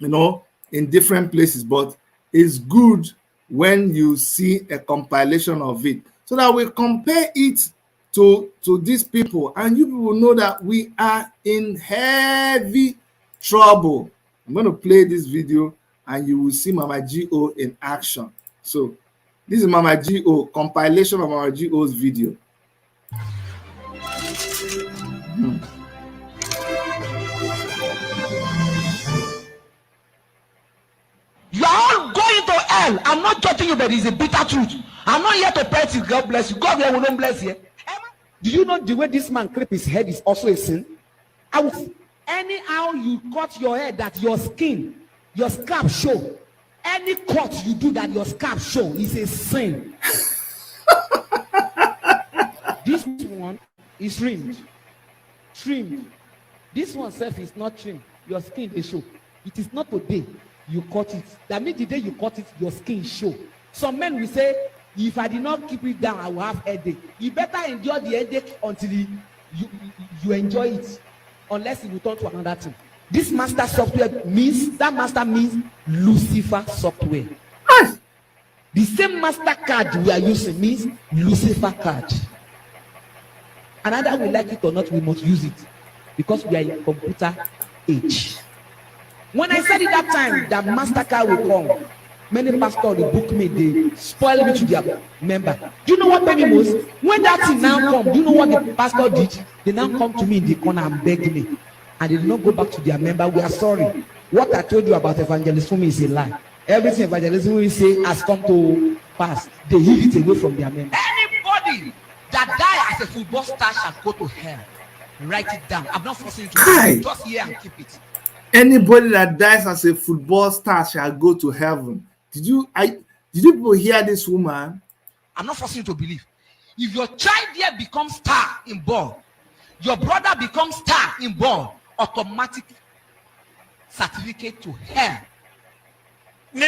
in different places, but it's good when you see a compilation of it so that we compare it to these people and you people know that we are in heavy trouble. I'm going to play this video and you will see Mama G.O. in action. So this is Mama G.O. compilation of Mama G.O.'s video. You are all going to hell. I'm not judging you, but it's a bitter truth. I'm not here to pray to God bless you. God will not bless you. Do you know the way this man clip his head is also a sin? Anyhow you cut your hair that your skin, your scalp show. Any cut you do that your scalp show is a sin. This one is trimmed. This one self is not trimmed. Your skin is show. It is not today you cut it. That means the day you cut it, your skin show. Some men will say, if I did not keep it down, I will have headache. You better endure the headache until you enjoy it. Unless it will turn to another thing. This master software means Lucifer software. The same master card we are using means Lucifer card. Another we like it or not, we must use it because we are in computer age. When I said it that time that master card will come, many pastors they book me, they spoil me to their member. Do you know what made me most? When that thing now come, do you know what the pastor did? They now come to me in the corner and beg me, and they did not go back to their member. We are sorry. What I told you about evangelism is a lie. Everything evangelism we say has come to pass. They hid it away from their member. Anybody that die as a football star shall go to hell. Write it down. I'm not forcing you to just hear and keep it. Anybody that dies as a football star shall go to heaven. Did you people hear this woman? I'm not forcing you to believe. If your child here becomes star in ball, your brother becomes star in ball, automatic certificate to hell. ní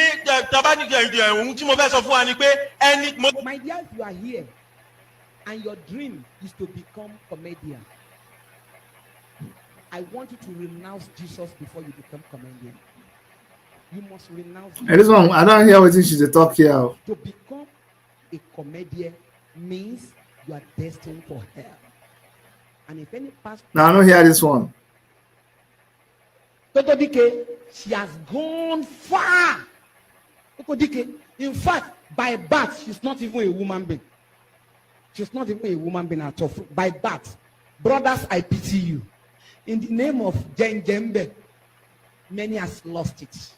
tàbá ní ohun tí mo fẹ́ sọ fún wa ni pé ẹni mo. My dear, if you are here and your dream is to become comedian, I want you to renounce Jesus before you become comedian. You must renounce. And this one, I don't hear what she talk here. To become a comedian means you are destined for hell. And if any pastor. Now I don't hear this one. Toto Dike, she has gone far. Toto Dike, in fact, by birth, she's not even a woman being. She's not even a woman being at all. By birth, brothers, I pity you. In the name of Jen Jembe, many has lost it.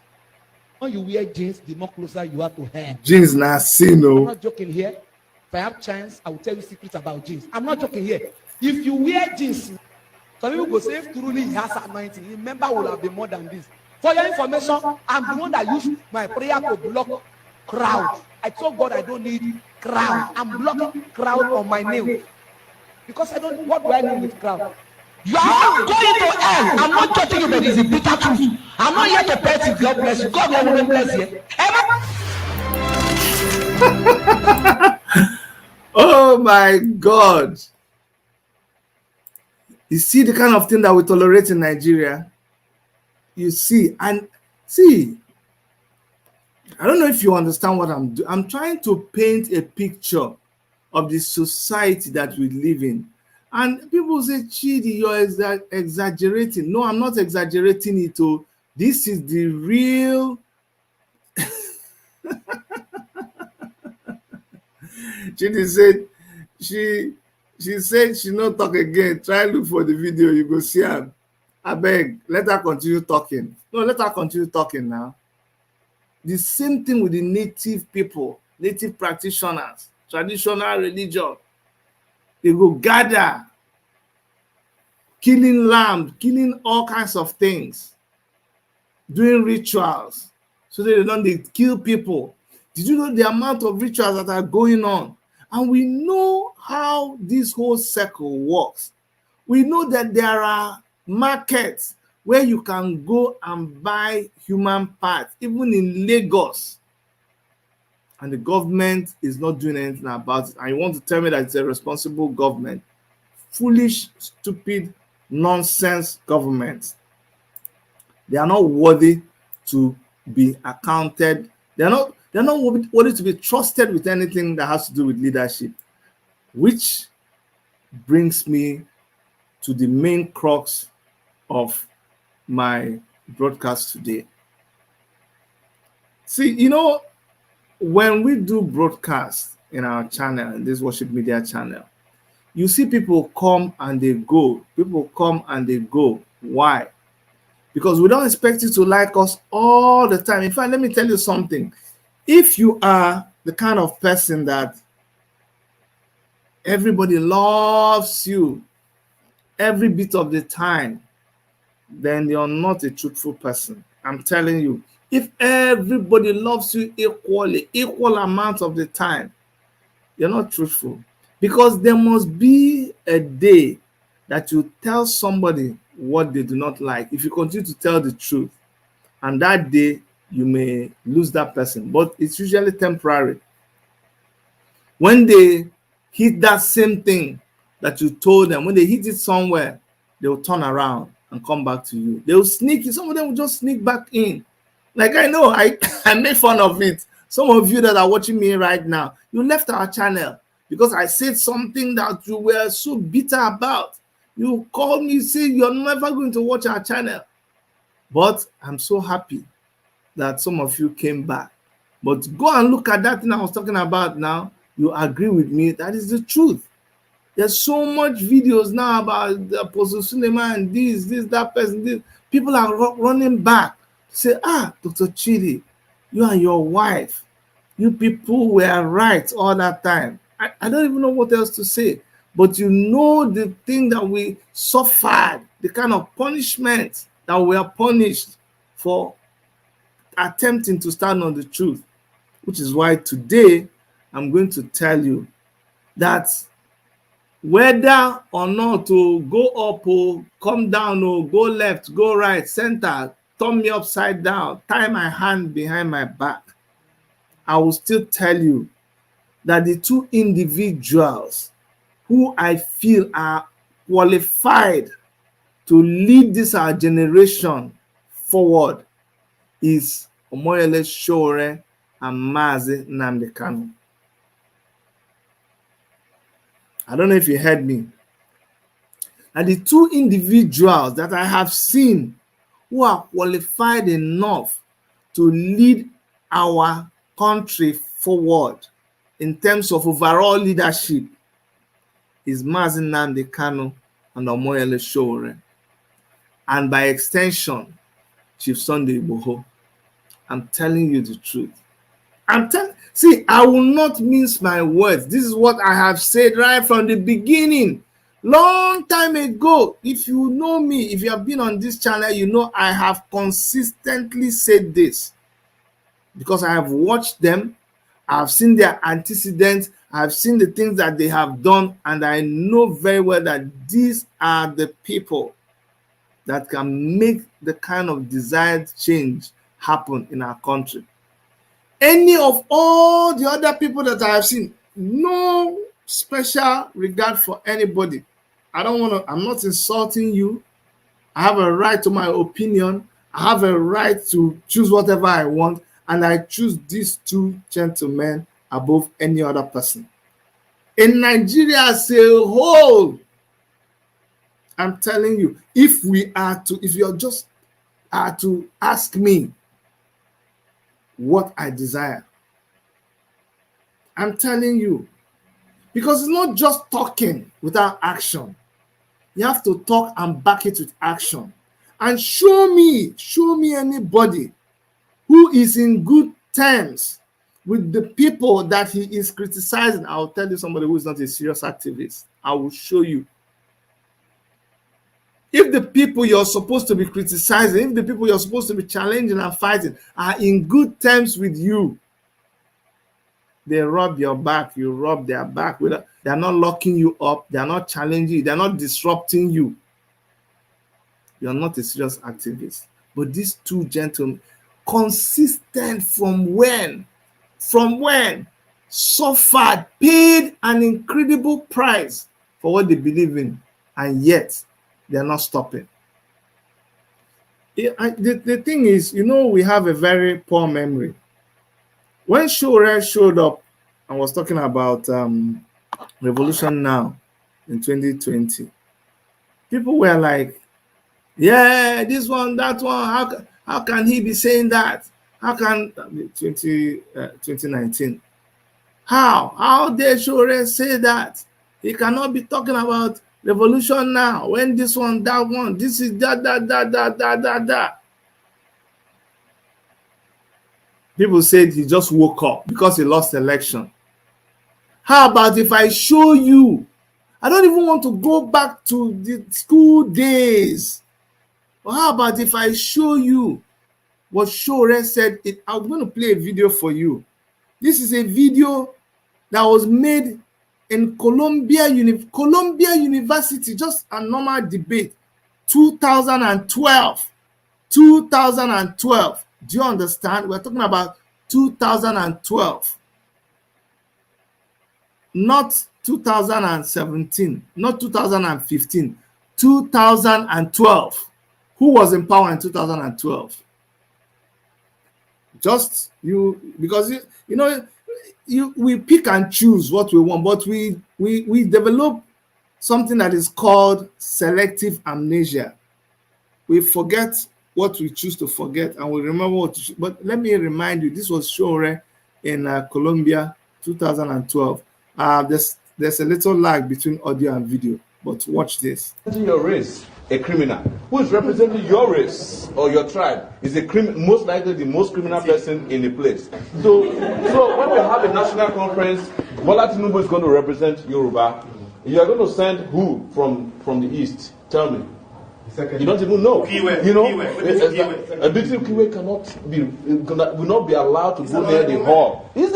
When you wear jeans, the more closer you are to her. Jeans na sin, I'm no. not joking here. If I have chance, I will tell you secrets about jeans. I'm not joking here. If you wear jeans, some people go say if truly he has anointing, his member will have been more than this. For your information, I'm the one that used my prayer to block crowd. I told God I don't need crowd. I'm blocking crowd on my nail. Because I don't, what do I need with crowd? You are all going to hell. I'm not judging you, but it's a bitter truth. I'm not here to pray to God bless you. God will bless you. Oh my God. You see the kind of thing that we tolerate in Nigeria? You see, and see, I don't know if you understand what I'm doing. I'm trying to paint a picture of the society that we live in. And people say, Chidi, you're exaggerating. No, I'm not exaggerating it. Oh, this is the real. Chidi said, she said she not talk again. Try look for the video. You go see her. I beg, let her continue talking. No, let her continue talking now. The same thing with the native people, native practitioners, traditional religion. They go gather, killing lamb, killing all kinds of things, doing rituals. So they don't kill people. Did you know the amount of rituals that are going on? And we know how this whole circle works. We know that there are markets where you can go and buy human parts, even in Lagos. And the government is not doing anything about it. And you want to tell me that it's a responsible government? Foolish, stupid, nonsense government. They are not worthy to be accounted. They're not worthy to be trusted with anything that has to do with leadership. Which brings me to the main crux of my broadcast today. See, you know, when we do broadcasts in our channel, in this worship media channel, you see people come and they go. People come and they go. Why? Because we don't expect you to like us all the time. In fact, let me tell you something. If you are the kind of person that everybody loves you every bit of the time, then you're not a truthful person. I'm telling you. If everybody loves you equally, equal amount of the time, you're not truthful. Because there must be a day that you tell somebody what they do not like. If you continue to tell the truth, and that day you may lose that person, but it's usually temporary. When they hit that same thing that you told them, when they hit it somewhere, they will turn around and come back to you. They will sneak in. Some of them will just sneak back in. Like I know, I made fun of it. Some of you that are watching me right now, you left our channel because I said something that you were so bitter about. You called me, say you're never going to watch our channel. But I'm so happy that some of you came back. But go and look at that thing I was talking about now. You agree with me. That is the truth. There's so much videos now about the Apostle Suleiman and this, that person, this. People are running back. Say, Dr. Chidi, you and your wife, you people were right all that time. I don't even know what else to say. But you know the thing that we suffered, the kind of punishment that we are punished for attempting to stand on the truth. Which is why today I'm going to tell you that whether or not to go up or come down or go left, go right, center, turn me upside down, tie my hand behind my back, I will still tell you that the two individuals who I feel are qualified to lead this our generation forward is Omoyele Sowore and Mazi Nnamdi Kanu. I don't know if you heard me. And the two individuals that I have seen who are qualified enough to lead our country forward in terms of overall leadership is Mazi Nnamdi Kanu and Omoyele Sowore, and by extension, Chief Sunday Igboho. I'm telling you the truth. See, I will not mince my words. This is what I have said right from the beginning. Long time ago, if you know me, if you have been on this channel, you know I have consistently said this because I have watched them, I've seen their antecedents, I've seen the things that they have done, and I know very well that these are the people that can make the kind of desired change happen in our country. Any of all the other people that I have seen, no special regard for anybody. I'm not insulting you. I have a right to my opinion. I have a right to choose whatever I want, and I choose these two gentlemen above any other person. In Nigeria as a whole, I'm telling you, if you just are to ask me what I desire, I'm telling you, because it's not just talking without action. You have to talk and back it with action. And show me anybody who is in good terms with the people that he is criticizing. I'll tell you somebody who is not a serious activist. I will show you. If the people you're supposed to be criticizing, if the people you're supposed to be challenging and fighting are in good terms with you, they rub your back, you rub their back. They're not locking you up, they're not challenging you, they're not disrupting you. You're not a serious activist. But these two gentlemen, consistent from when, suffered, paid an incredible price for what they believe in, and yet they're not stopping. The thing is, we have a very poor memory. When Sowore showed up and was talking about Revolution Now in 2020, people were like, yeah, this one, that one, how can he be saying that? How can 2019? How dare Sowore say that? He cannot be talking about Revolution Now when this one, that one, this is that. People said he just woke up because he lost the election. How about if I show you? I don't even want to go back to the school days. But how about if I show you what Sowore said? I'm going to play a video for you. This is a video that was made in Columbia University, just a normal debate, 2012. Do you understand? We're talking about 2012. Not 2017, not 2015, 2012. Who was in power in 2012? Just you, because we pick and choose what we want, but we develop something that is called selective amnesia. We forget what we choose to forget, and we remember what to choose. But let me remind you, this was Sowore in Colombia, 2012. There's a little lag between audio and video, but watch this. Your race, a criminal who is representing your race or your tribe is a most likely the most criminal person in the place. So when we have a national conference, Bola Tinubu is going to represent Yoruba. You are going to send who from the east? Tell me. You don't even know. Kiwe. A Kiwe will not be allowed to go near the hall. That's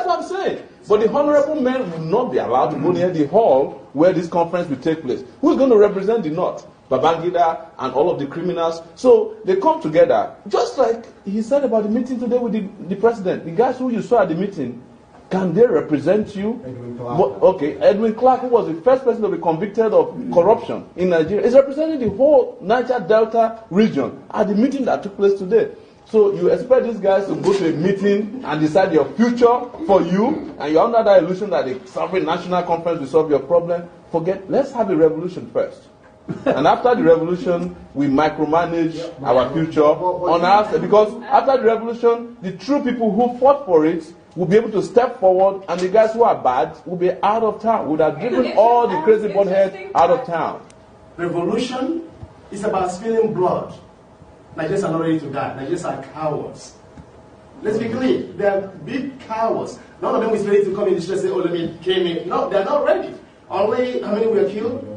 what I'm saying. But the honorable men will not be allowed to go near the hall where this conference will take place. Who's going to represent the North? Babangida and all of the criminals. So they come together, just like he said about the meeting today with the president. The guys who you saw at the meeting, can they represent you? Okay, Edwin Clark, who was the first person to be convicted of corruption in Nigeria, is representing the whole Niger Delta region at the meeting that took place today. So you expect these guys to go to a meeting and decide your future for you, and you're under that illusion that the sovereign national conference will solve your problem? Forget, let's have a revolution first. And after the revolution, we micromanage our future on us, because after the revolution, the true people who fought for it will be able to step forward, and the guys who are bad will be out of town. We would have driven all the crazy boneheads out of town. Revolution is about spilling blood. Nigerians are not ready to die. Nigerians are cowards. Let's be clear. They are big cowards. None of them is ready to come in the street and say, oh, let me came in. No, they're not ready. Only how many were killed?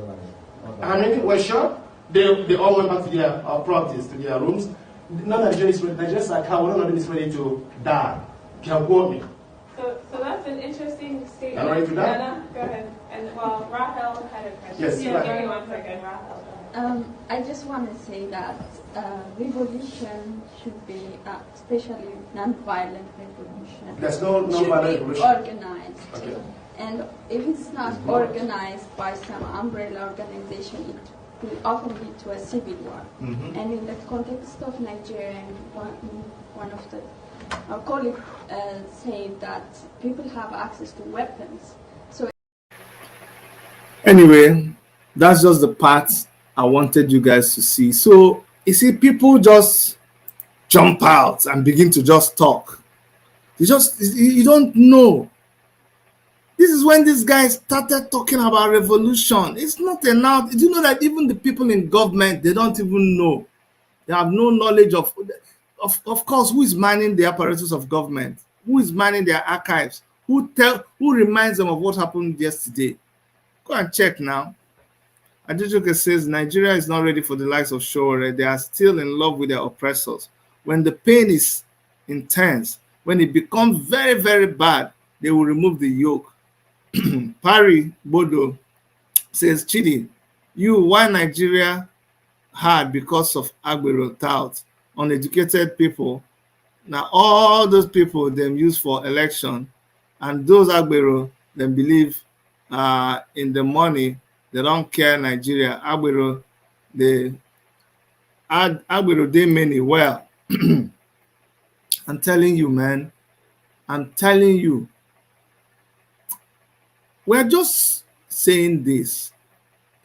How many were shot? They all went back to their properties, to their rooms. None of Nigerians is ready. Nigerians are cowards. None of them is ready to die. Can quote me. So that's an interesting statement. All right, for that? Anna, go ahead. And well, Rahel had a question. Yes, yeah, right. give me 1 second, Rahel. I just want to say that revolution should be, especially non-violent revolution. There's no non-violent revolution. Should be organized. Okay. And if it's not organized by some umbrella organization, it will often lead to a civil war. Mm-hmm. And in the context of Nigeria, one of the our colleagues said that people have access to weapons. So anyway, that's just the part I wanted you guys to see. So you see, people just jump out and begin to just talk. You don't know. This is when this guy started talking about revolution. It's not enough. Do you know that even the people in government, they don't even know. They have no knowledge of course, who is manning the apparatus of government? Who is manning their archives? Who reminds them of what happened yesterday? Go and check now. Adejoke says Nigeria is not ready for the likes of Sowore. They are still in love with their oppressors. When the pain is intense, when it becomes very, very bad, they will remove the yoke. Pari Bodo says, Chidi, why Nigeria hard because of Agbero tout, uneducated people. Now all those people them use for election, and those Agbero them believe in the money. They don't care Nigeria. Agbero they many well. I'm telling you, man. I'm telling you. We're just saying this.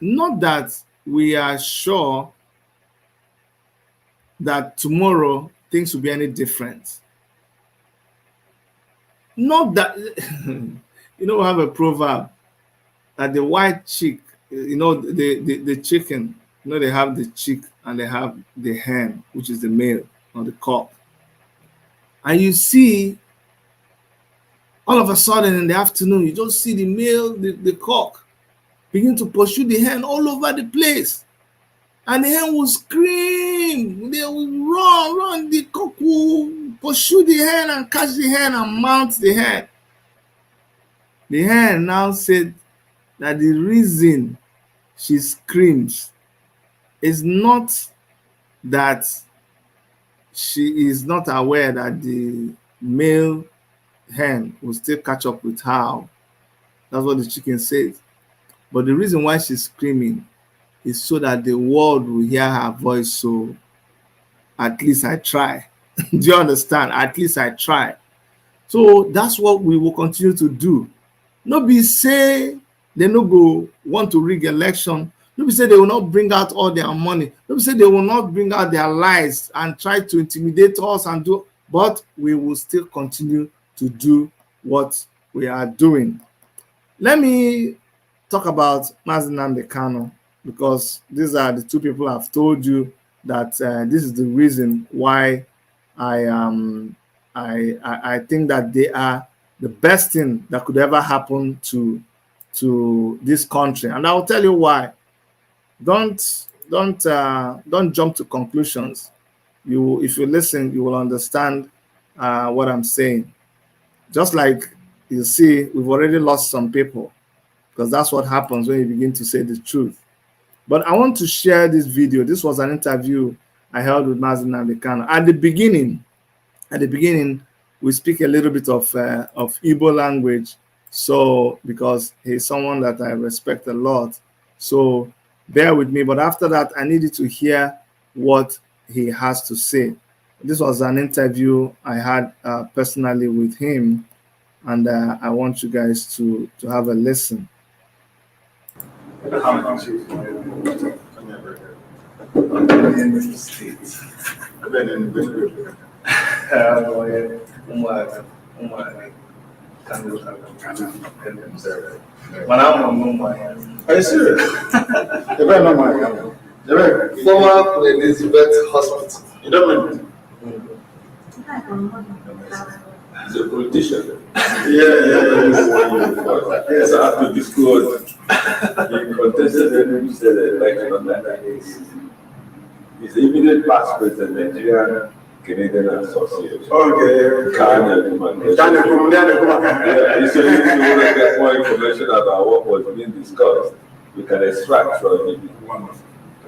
Not that we are sure that tomorrow things will be any different. Not that, we have a proverb that the white chick, the chicken, they have the chick and they have the hen, which is the male or the cock. And you see, all of a sudden in the afternoon, you just see the male, the cock, begin to pursue the hen all over the place. And the hen will scream, they will run, the cock will pursue the hen and catch the hen and mount the hen. The hen now said that the reason she screams is not that she is not aware that the male hen will still catch up with her. That's what the chicken says. But the reason why she's screaming is so that the world will hear her voice. So at least I try. Do you understand? At least I try. So that's what we will continue to do. Nobody say they no go want to rig election. Nobody say they will not bring out all their money. Nobody say they will not bring out their lies and try to intimidate us and do. But we will still continue to do what we are doing. Let me talk about Mazi Nnamdi Kanu, because these are the two people I've told you that this is the reason why I think that they are the best thing that could ever happen to this country, and I'll tell you why. Don't jump to conclusions. If you listen, you will understand what I'm saying. Just like you see, we've already lost some people, because that's what happens when you begin to say the truth. But I want to share this video. This was an interview I held with Mazi Nnamdi Kanu. At the beginning, we speak a little bit of Igbo language. So, because he's someone that I respect a lot, so bear with me. But after that, I needed to hear what he has to say. This was an interview I had personally with him, and I want you guys to have a listen. Are you serious? Former Elizabeth Hospital. You don't know? He's a politician. Yeah. Yes, I have to disclose. He contested the election on that day. He's the immediate past president, Nigerian Canadian Association. Okay. Kanu. If you want to get more information about what was being discussed, we can extract from him.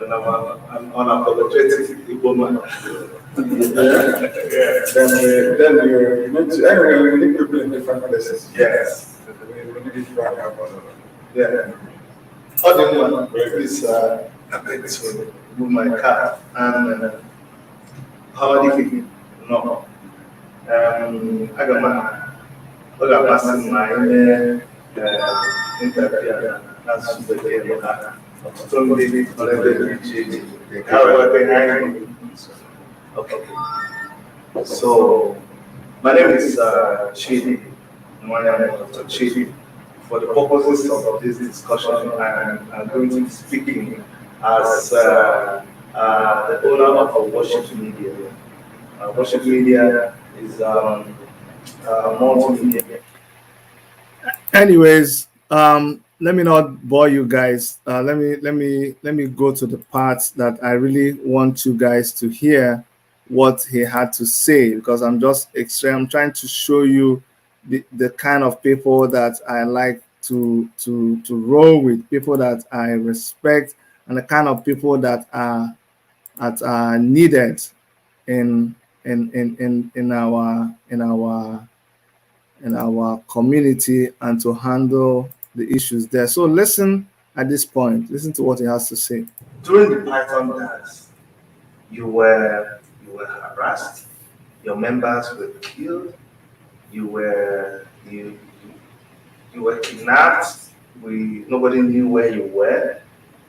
And I'm unapologetic Igbo man. Then we're meant to, anyway, we need people in different places. Yes. We need different people. Yeah. Other one, please, I'm going to move my car. And how do you no? I got passing my interview. That's the game. Okay. So, my name is Chidi. Dr. Chidi. For the purposes of this discussion, I'm going to be speaking as the owner of a worship media. Worship media is multimedia. Anyways, let me not bore you guys. Let me go to the parts that I really want you guys to hear what he had to say, because I'm trying to show you the kind of people that I like to roll with, people that I respect, and the kind of people that are needed in our community and to handle the issues there. So listen at this point. Listen to what he has to say. During the Python dance, you were harassed, your members were killed, you were kidnapped, nobody knew where you were,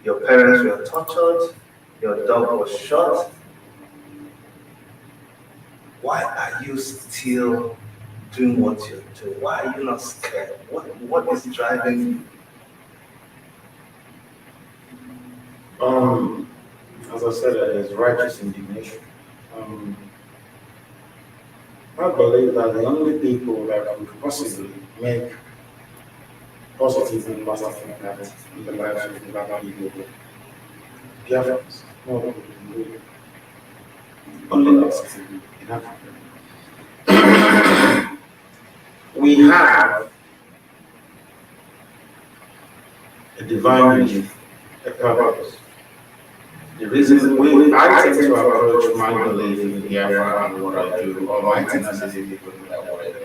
your parents were tortured, your dog was shot. Why are you still doing what you're doing? Why are you not scared? What is driving you? As I said, it's righteous indignation. I believe that the only people that could possibly make positive impacts in the lives of the Black people, Biafrans, only us in Africa. We have a divine mission, a purpose. The reason I tend to approach my belief in Biafra and what I do, or my tenacity with what I do,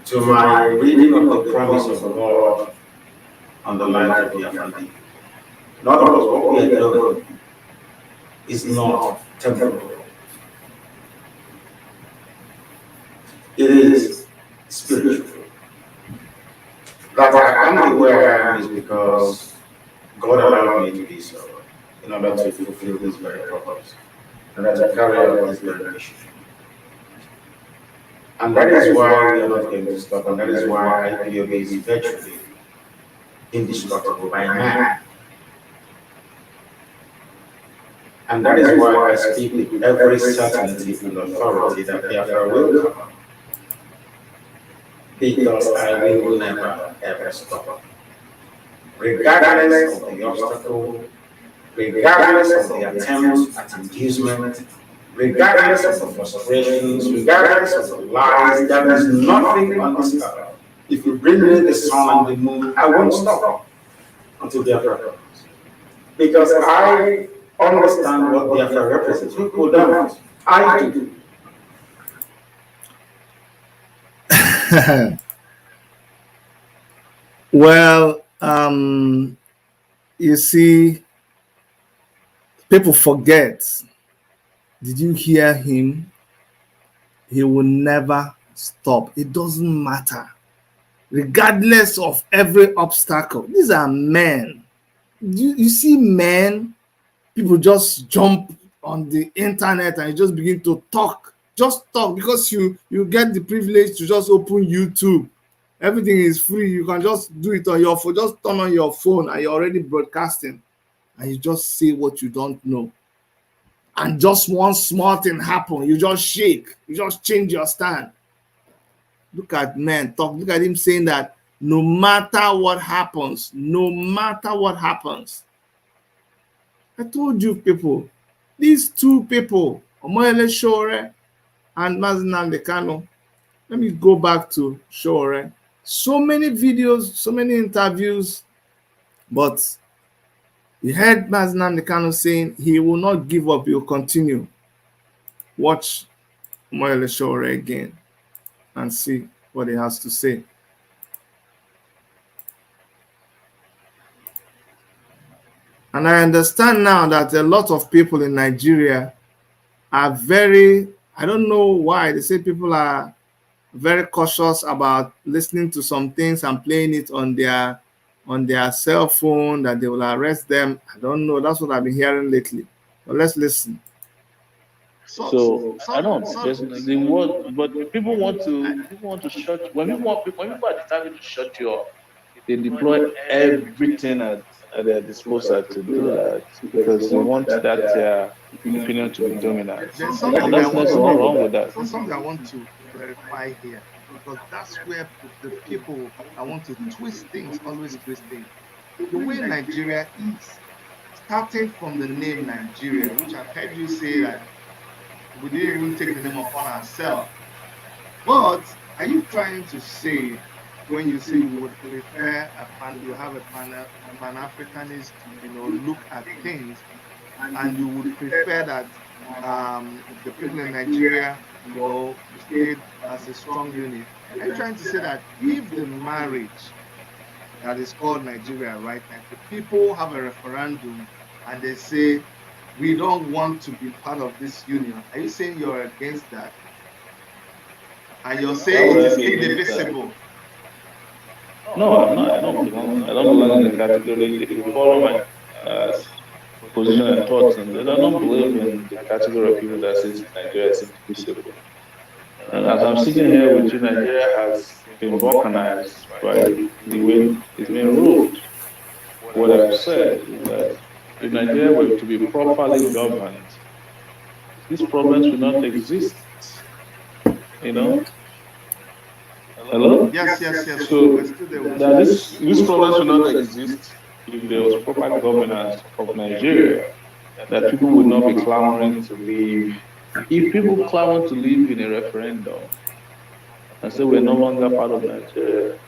to my reading of the promise of God on the life of Biafra. Not because what we are doing is not temporal. It is spiritual. That I am where I am is because God allowed me to be so in order to fulfill this very purpose and to carry out this very mission. And that is why we are not going to stop, and that is why IPOB is virtually indestructible by man. And that is why I speak with every certainty and authority that Biafra will come. Because I will never ever stop. Regardless of the obstacle, regardless of the attempts at inducement, regardless of the frustrations, regardless of the lies, there is nothing on this earth. If you bring me the sun and the moon, I won't stop until Biafra comes. Because I understand what Biafra represents. People don't. I do. Well, you see, people forget. Did you hear him? He will never stop. It doesn't matter. Regardless of every obstacle. These are men. You see men, people just jump on the internet and you just begin to talk. Just talk because you get the privilege to just open YouTube. Everything is free. You can just do it on your phone. Just turn on your phone and you're already broadcasting. And you just say what you don't know. And just one small thing happen, you just shake. You just change your stand. Look at men talk. Look at him saying that no matter what happens, I told you people, these two people, Omoyele Sowore and Mazi Kanu. Let me go back to Sowore. So many videos, so many interviews, but you heard Mazi Kanu saying he will not give up, he will continue. Watch Omoyele Sowore again and see what he has to say. And I understand now that a lot of people in Nigeria are very, I don't know why, they say people are very cautious about listening to some things and playing it on their cell phone, that they will arrest them. I don't know. That's what I've been hearing lately. But let's listen. So I don't know. There's the word, but people want to shut. When people are determined to shut you up, they deploy everything at their disposal to do that because they want that opinion to be dominant. There's And there's nothing wrong with that. There's something I want to verify here, because that's where the people I want to twist things, always twist things. The way Nigeria is, starting from the name Nigeria, which I've heard you say that we didn't even take the name upon ourselves. But are you trying to say, when you say you would prefer you have a pan-Africanist, look at things, and you would prefer that the people in Nigeria, stayed as a strong unit? Are you trying to say that if the marriage that is called Nigeria right now, the people have a referendum and they say, we don't want to be part of this union, are you saying you're against that? And you're saying it is indivisible? No, I'm not. I don't belong in the category. If you follow my position and thoughts, and I don't believe in the category of people that says Nigeria is indivisible. And as I'm sitting here with you, Nigeria has been balkanized by the way it's been ruled. What I've said is that if Nigeria were to be properly governed, these problems would not exist. Hello? Yes. So that these problems would not exist if there was proper governance of Nigeria, that people would not be clamoring to leave. If people clamor to leave in a referendum and say we're no longer part of Nigeria,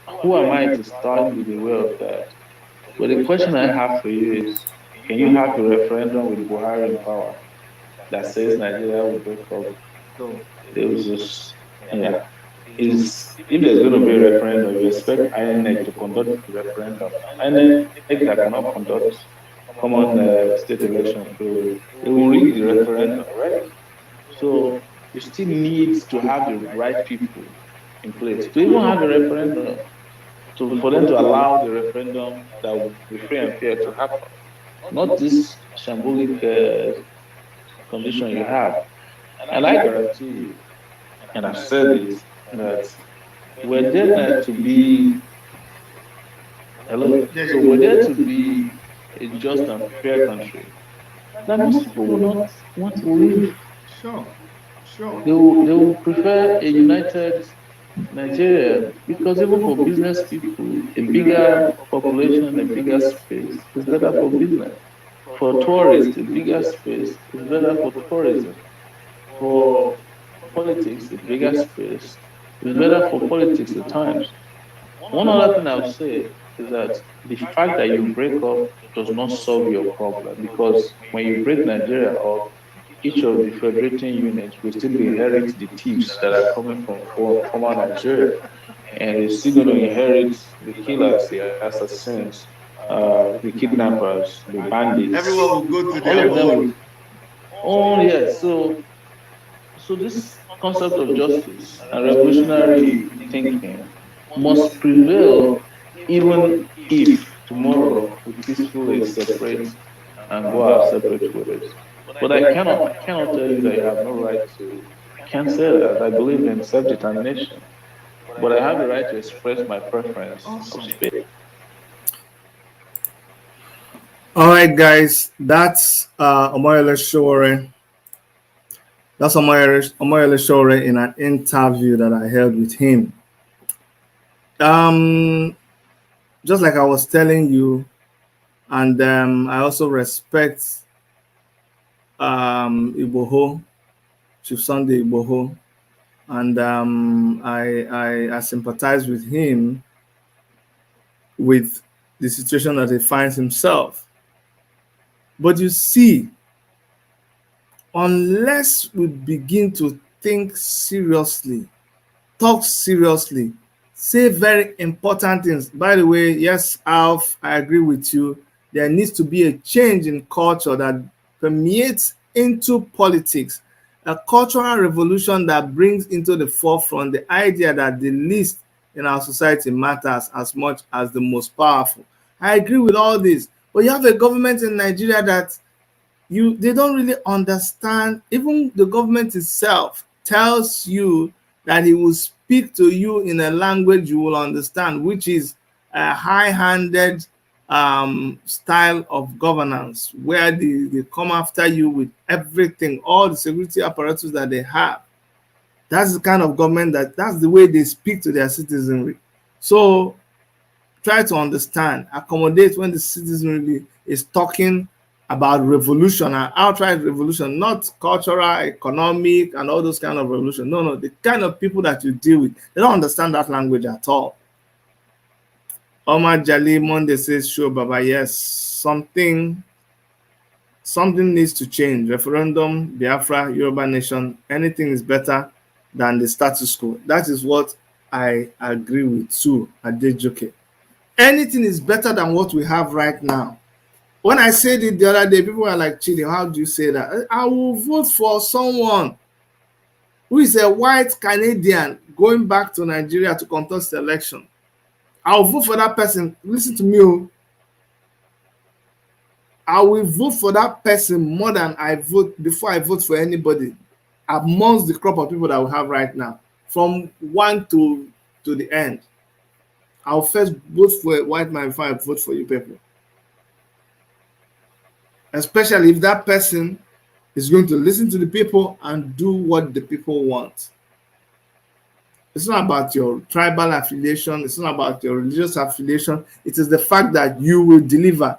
who am I to stand in the way of that? But the question I have for you is, can you have a referendum with Buhari in power that says Nigeria will break up? There was this, if there's going to be a referendum, you expect INEC to conduct the referendum. INEC that cannot conduct common state elections, so they will rig the referendum, right? So you still need to have the right people in place to even have a referendum, for them to allow the referendum that will be free and fair to happen. Not this shambolic condition you have. And I guarantee you, and I've said this, that we're there to be, so we're there to be a just and fair country, that most people will not want to leave. Sure. They will prefer a united Nigeria, because even for business people, a bigger population, a bigger space is better for business. For tourists, a bigger space is better for tourism. For politics, a bigger space is better for politics at times. One other thing I'll say is that the fact that you break up does not solve your problem, because when you break Nigeria up, each of the federating units will still inherit the thieves that are coming from former Nigeria, and they're still going to inherit the killers, the assassins, the kidnappers, the bandits. Everyone will go to All their of them will. own. Oh yes, so this concept of justice and revolutionary thinking must prevail, even if tomorrow we peacefully separate and go our separate ways. But I cannot tell you that you have no right to. I can't say that. I believe in self-determination, but I have the right to express my preference of space. All right, guys, that's Omoyele Sowore. That's Omoyele Sowore in an interview that I held with him. Just like I was telling you, and I also respect Igboho, Chief Sunday Igboho, and I sympathize with him with the situation that he finds himself. But you see, unless we begin to think seriously, talk seriously, say very important things. By the way, yes, Alf, I agree with you. There needs to be a change in culture that permeates into politics, a cultural revolution that brings into the forefront the idea that the least in our society matters as much as the most powerful. I agree with all this, but you have a government in Nigeria that they don't really understand. Even the government itself tells you that he will speak to you in a language you will understand, which is a high-handed style of governance, where they come after you with everything, all the security apparatus that they have. That's the kind of government that's the way they speak to their citizenry. So try to understand, accommodate when the citizenry is talking about revolution and outright revolution, not cultural, economic, and all those kind of revolution. No, the kind of people that you deal with, they don't understand that language at all. Omar Jali Monday says, sure, Baba, yes, something needs to change. Referendum, Biafra, Yoruba nation, anything is better than the status quo. That is what I agree with too, Adejoke. Anything is better than what we have right now. When I said it the other day, people were like, Chidi, how do you say that? I will vote for someone who is a white Canadian going back to Nigeria to contest the election. I will vote for that person. Listen to me. I will vote for that person more than I vote before I vote for anybody amongst the crop of people that we have right now, from one to the end. I'll first vote for a white man before I vote for you people. Especially if that person is going to listen to the people and do what the people want. It's not about your tribal affiliation. It's not about your religious affiliation. It is the fact that you will deliver.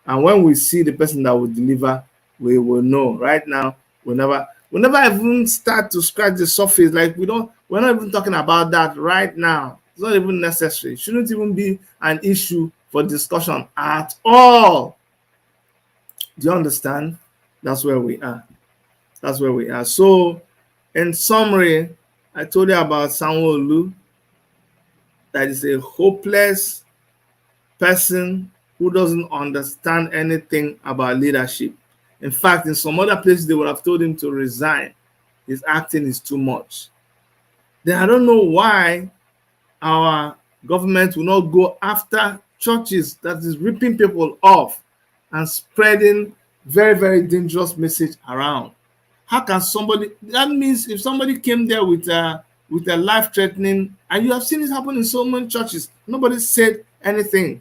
And when we see the person that will deliver, we will know. Right now, we'll never even start to scratch the surface. Like we're not even talking about that right now. It's not even necessary. It shouldn't even be an issue for discussion at all. Do you understand? That's where we are. That's where we are. So, in summary, I told you about Sanwo-Olu, that is a hopeless person who doesn't understand anything about leadership. In fact, in some other places, they would have told him to resign. His acting is too much. Then I don't know why our government will not go after churches that is ripping people off and spreading very, very dangerous message around. How can somebody, that means if somebody came there with a life-threatening, and you have seen it happen in so many churches, nobody said anything.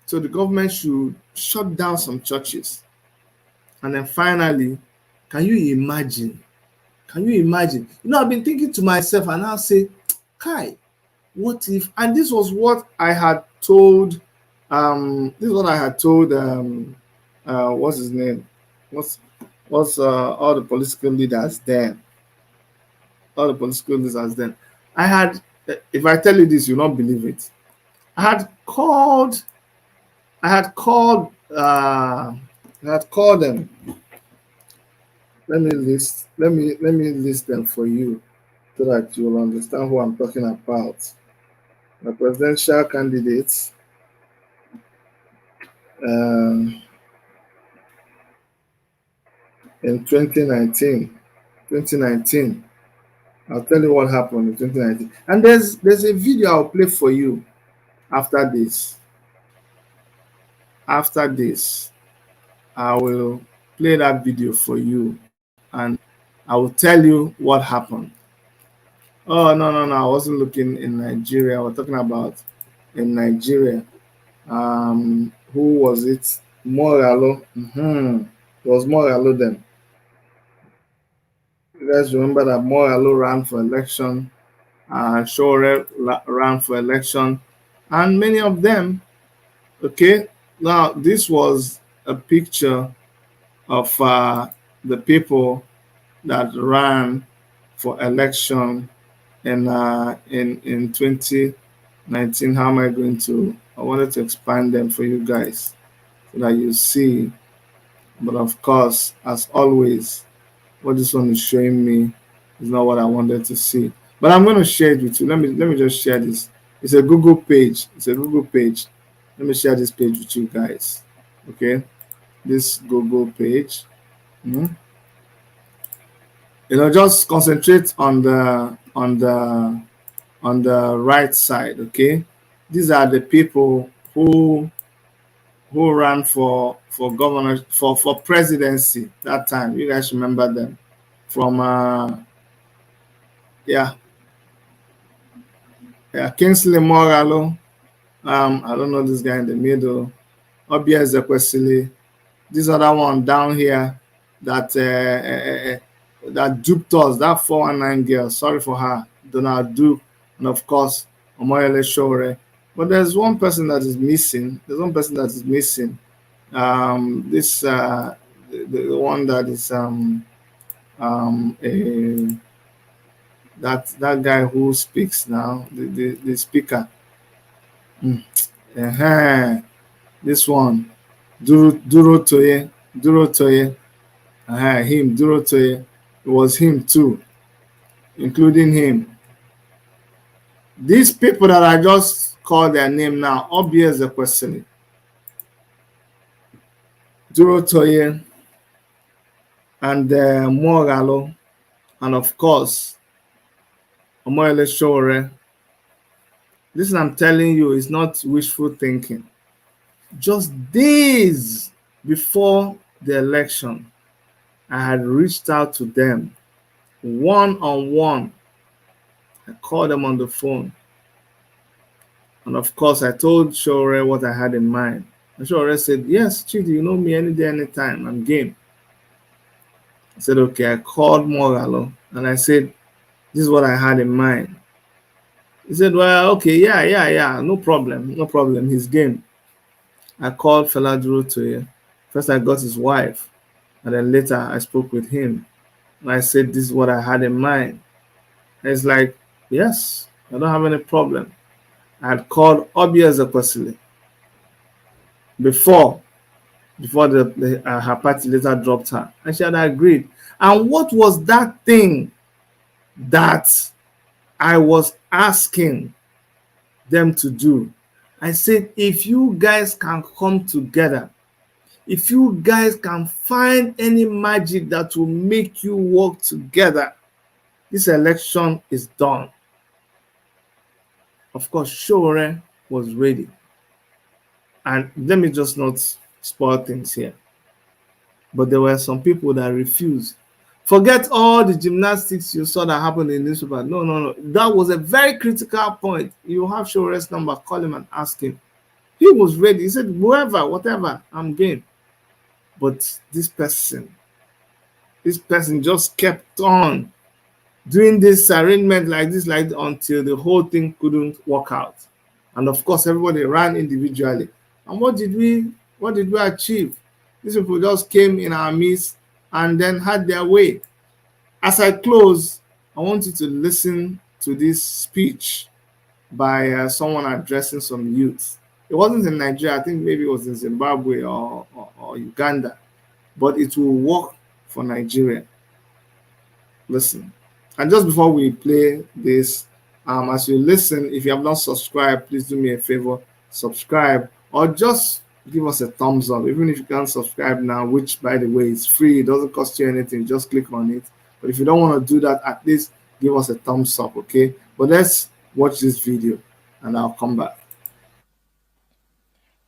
So the government should shut down some churches. And then finally, can you imagine? Can you imagine? I've been thinking to myself, and I'll say, Kai, what if, and this was what I had told This is what I had told what's his name? What's all the political leaders then? All the political leaders then. I had, if I tell you this, you'll not believe it. I had called, I had called, I had called them. Let me list them for you so that you'll understand who I'm talking about. The presidential candidates. Um, in 2019. 2019. I'll tell you what happened in 2019. And there's a video I'll play for you after this. After this, I will play that video for you and I will tell you what happened. Oh, no. I wasn't looking in Nigeria. We're talking about in Nigeria. Who was it? Moralo. It was Moralo then. You guys remember that Moralo ran for election, Sowore ran for election, and many of them. Okay, now this was a picture of the people that ran for election in 2019. How am I going to? I wanted to expand them for you guys so that you see. But of course, as always, what this one is showing me is not what I wanted to see. But I'm going to share it with you. Let me just share this. It's a Google page. It's a Google page. Let me share this page with you guys. Okay, this Google page. Just concentrate on the right side. Okay, these are the people who ran for governor for presidency that time. You guys remember them from Kingsley Moralo. I don't know this guy in the middle. Obia Ezekwesili. This other one down here that that duped us, that 419 girl. Sorry for her, Donald Duke, and of course Omoyele Sowore. But there's one person that is missing. This the one that is that guy who speaks now, the speaker. This one, Duro Toye, him, Duro Toye. It was him too, including him. These people that I just called their name now, obvious the question. Duro Toye and Moralo, and of course, Omoyele Sowore. Listen, I'm telling you, it's not wishful thinking. Just days before the election, I had reached out to them one-on-one. I called them on the phone. And of course, I told Sowore what I had in mind. And Sowore said, yes, Chidi, you know me any day, anytime. I'm game. I said, okay. I called Moralo and I said, this is what I had in mind. He said, well, okay, yeah, no problem. He's game. I called Fela Duro Toye. First, I got his wife, and then later I spoke with him. And I said, this is what I had in mind. And it's like, yes, I don't have any problem. I had called Obia Ezekwesili before her party later dropped her. And she had agreed. And what was that thing that I was asking them to do? I said, if you guys can come together, if you guys can find any magic that will make you work together, this election is done. Of course, Sowore was ready. And let me just not spoil things here. But there were some people that refused. Forget all the gymnastics you saw that happened in this newspaper. No. That was a very critical point. You have Showore's number, call him and ask him. He was ready. He said, whoever, whatever, I'm game. But this person just kept on doing this arrangement like this until the whole thing couldn't work out. And of course, everybody ran individually. And what did we achieve? These people just came in our midst and then had their way. As I close, I want you to listen to this speech by someone addressing some youth. It wasn't in Nigeria, I think maybe it was in Zimbabwe or Uganda, but it will work for Nigeria. Listen. And just before we play this, as you listen, if you have not subscribed, please do me a favor, subscribe, or just give us a thumbs up. Even if you can't subscribe now, which by the way is free, it doesn't cost you anything, just click on it. But if you don't want to do that, at least give us a thumbs up, okay? But let's watch this video and I'll come back.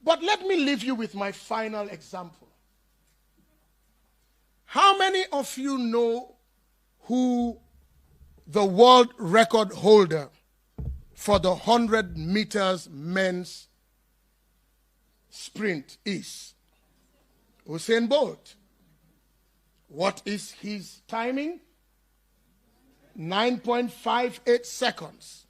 But let me leave you with my final example. How many of you know who the world record holder for the 100 meters men's sprint is? Usain Bolt. What is his timing? 9.58 seconds.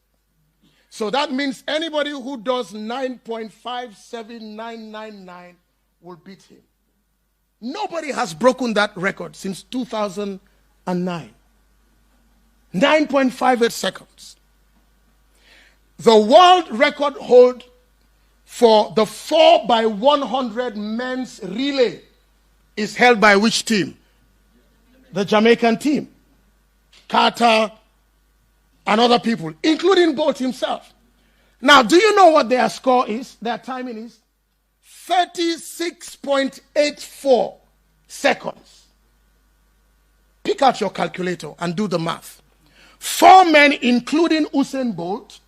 So that means anybody who does 9.57999 will beat him. Nobody has broken that record since 2009. 9.58 seconds. The world record hold for the 4x100 men's relay is held by which team? The Jamaican team. Carter and other people, including Bolt himself. Now, do you know what their score is? Their timing is 36.84 seconds. Pick out your calculator and do the math. 4 men, including Usain Bolt,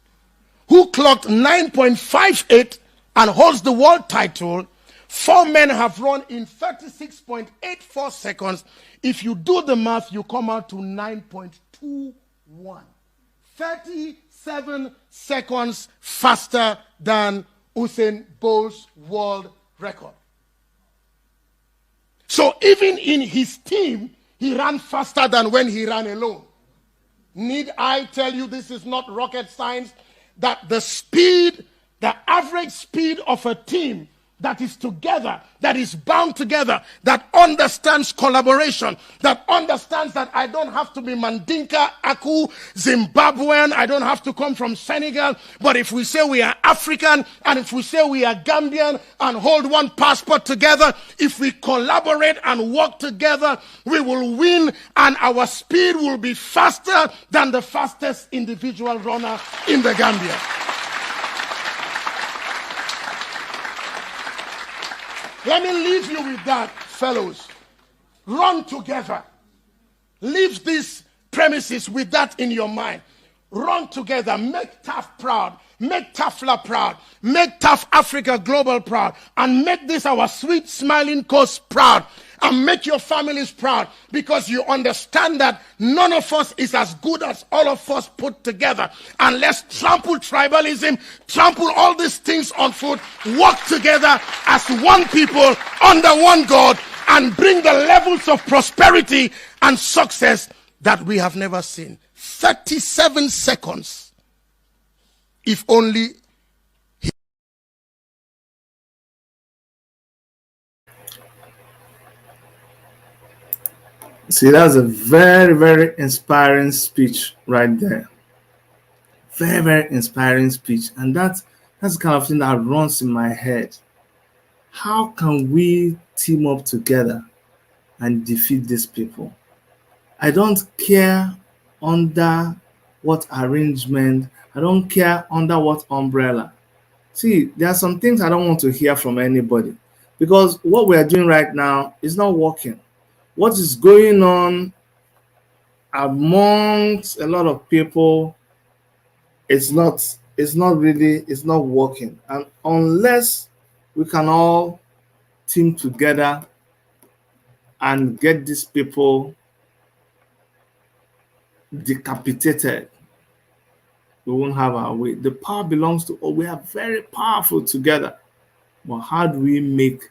who clocked 9.58 and holds the world title, 4 men have run in 36.84 seconds. If you do the math, you come out to 9.21. 37 seconds faster than Usain Bolt's world record. So even in his team, he ran faster than when he ran alone. Need I tell you, this is not rocket science, that the speed, the average speed of a team that is together, that is bound together, that understands collaboration, that understands that I don't have to be Mandinka, Aku, Zimbabwean, I don't have to come from Senegal, but if we say we are African, and if we say we are Gambian, and hold one passport together, if we collaborate and work together, we will win, and our speed will be faster than the fastest individual runner in the Gambia. Let me leave you with that, fellows. Run together. Leave these premises with that in your mind. Run together. Make TAF proud. Make TAFLA proud. Make TAF Africa Global proud. And make this our sweet smiling coast proud. And make your families proud, because you understand that none of us is as good as all of us put together. And let's trample tribalism, trample all these things on foot, work together as one people under one God, and bring the levels of prosperity and success that we have never seen. 37 seconds. If only see, that's a very, very inspiring speech right there. Very, very inspiring speech. And that's the kind of thing that runs in my head. How can we team up together and defeat these people? I don't care under what arrangement. I don't care under what umbrella. See, there are some things I don't want to hear from anybody, because what we are doing right now is not working. What is going on amongst a lot of people, it's not working. And unless we can all team together and get these people decapitated, we won't have our way. The power belongs to all. We are very powerful together. But how do we make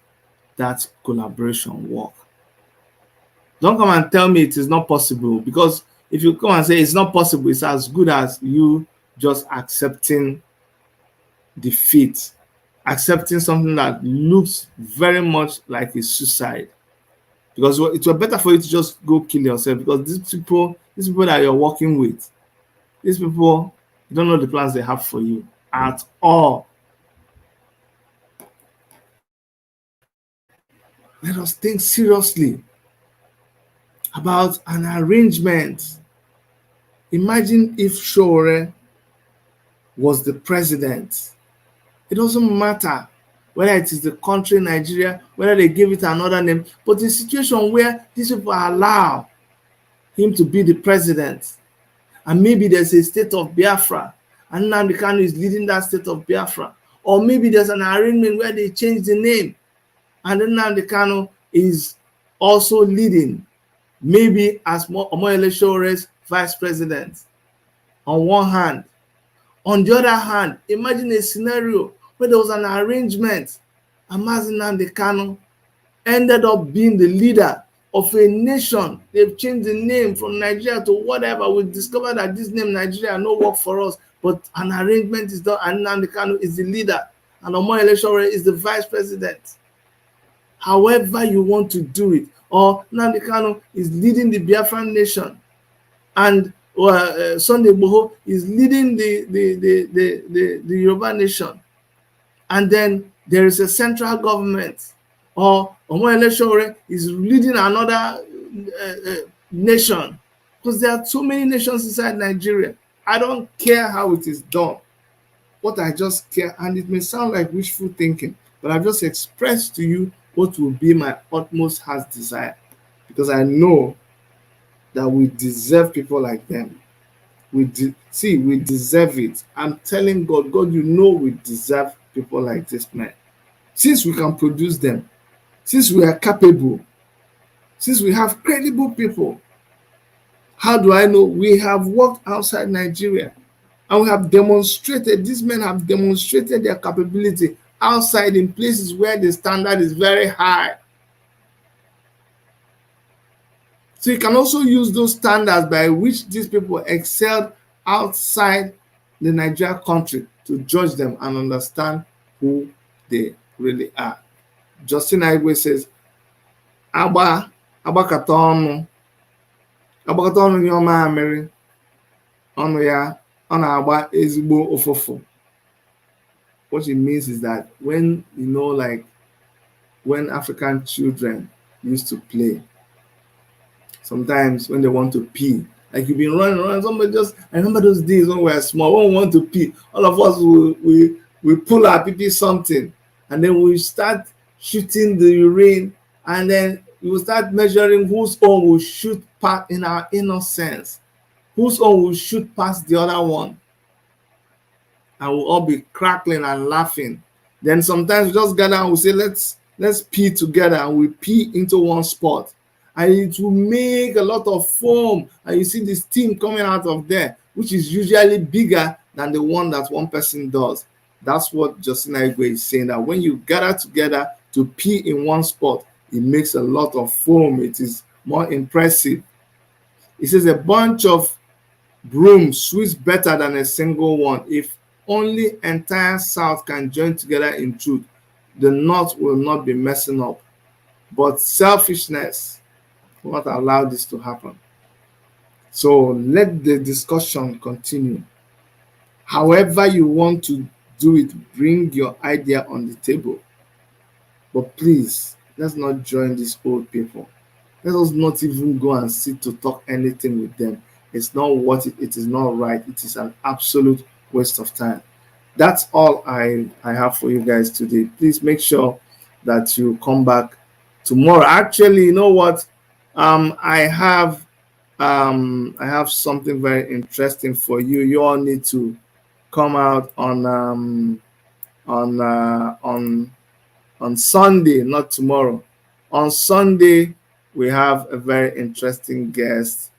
that collaboration work? Don't come and tell me it is not possible, because if you come and say it's not possible, it's as good as you just accepting defeat accepting something that looks very much like a suicide. Because it was better for you to just go kill yourself, because these people that you're working with, these people, you don't know the plans they have for you at all. Let us think seriously about an arrangement. Imagine if Sowore was the president. It doesn't matter whether it is the country Nigeria, whether they give it another name, but the situation where these people allow him to be the president, and maybe there's a state of Biafra, and Nnamdi Kanu is leading that state of Biafra, or maybe there's an arrangement where they change the name, and then Nnamdi Kanu is also leading, maybe as Omoyele Showore's vice president on one hand. On the other hand, imagine a scenario where there was an arrangement and Mazi Nnamdi Kanu ended up being the leader of a nation. They've changed the name from Nigeria to whatever. We discovered that this name Nigeria no work for us, but an arrangement is done and Nnamdi Kanu is the leader and Omoyele Sowore is the vice president. However you want to do it, or Nnamdi Kanu is leading the Biafran nation and Sunday Igboho is leading the Yoruba nation, and then there is a central government, or Omoyele Sowore is leading another nation, because there are so many nations inside Nigeria. I don't care how it is done. What I just care, and it may sound like wishful thinking, but I've just expressed to you what will be my utmost heart's desire, because I know that we deserve people like them. We deserve it. I'm telling God, you know we deserve people like this man. Since we can produce them, since we are capable, since we have credible people. How do I know? We have worked outside Nigeria, and we have demonstrated, these men have demonstrated their capability outside in places where the standard is very high. So you can also use those standards by which these people excelled outside the Nigeria country to judge them and understand who they really are. Justin Igwe says, agbakata ọnụ nye ọma amịrị, ọnụ ya ọ na-agba ezigbo ụfụfụ. What it means is that when, like when African children used to play, sometimes when they want to pee, like you've been running around, somebody just, I remember those days when we were small, when we want to pee, all of us we pull our pee something, and then we start shooting the urine, and then we will start measuring whose own will shoot past, in our innocence, whose own will shoot past the other one, and we'll all be crackling and laughing. Then sometimes we just gather and we say, let's pee together, and we pee into one spot, and it will make a lot of foam, and you see the steam coming out of there, which is usually bigger than the one that one person does. That's what Justina Igwe is saying, that when you gather together to pee in one spot, it makes a lot of foam. It is more impressive. It says a bunch of brooms sweeps better than a single one. If only entire South can join together in truth, the North will not be messing up. But selfishness will not allow this to happen. So let the discussion continue. However you want to do it, bring your idea on the table. But please, let's not join these old people. Let us not even go and sit to talk anything with them. It's not worth it. It is not right. It is an absolute waste of time. That's all I have for you guys today. Please make sure that you come back tomorrow. Actually, you know what? I have something very interesting for you. You all need to come out on Sunday, not tomorrow. On Sunday, we have a very interesting guest.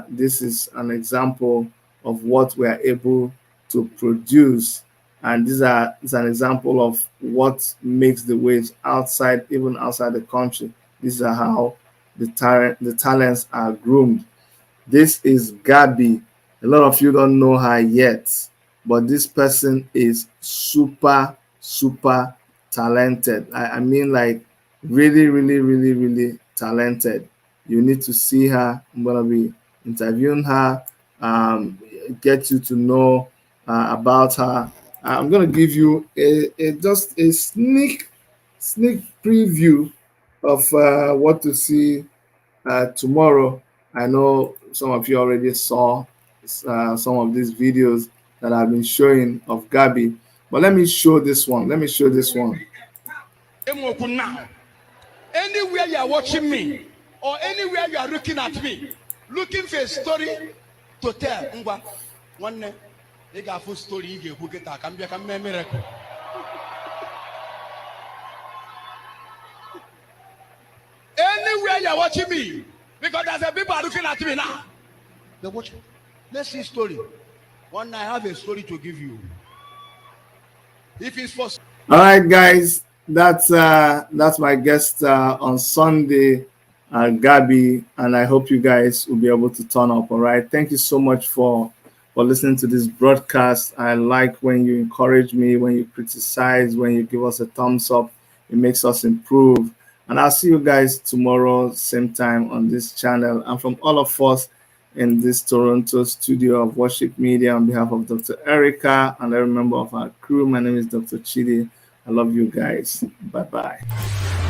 This is an example of what we are able to produce, and this is an example of what makes the waves outside, even outside the country. These are how the talents are groomed. This is Gabby. A lot of you don't know her yet, but this person is super super talented. I mean, like really, really, really, really talented. You need to see her. I'm gonna be interviewing her, get you to know about her. I'm gonna give you just a sneak preview of what to see tomorrow. I know some of you already saw some of these videos that I've been showing of Gabby, but let me show this one. Let me show this one. Now, anywhere you are watching me or anywhere you are looking at me, looking for a story to tell, one day they got full story. You get a miracle. Anywhere you are watching me, because there's a people are looking at me now. They're watching. Let's see story. One night I have a story to give you. If it's for all right, guys, that's my guest on Sunday, Gabby, and I hope you guys will be able to turn up. All right, thank you so much for listening to this broadcast. I like when you encourage me, when you criticize, when you give us a thumbs up. It makes us improve. And I'll see you guys tomorrow, same time on this channel. And from all of us in this Toronto studio of Worship Media, on behalf of Dr. Erica and every member of our crew, my name is Dr. Chidi. I love you guys. Bye-bye.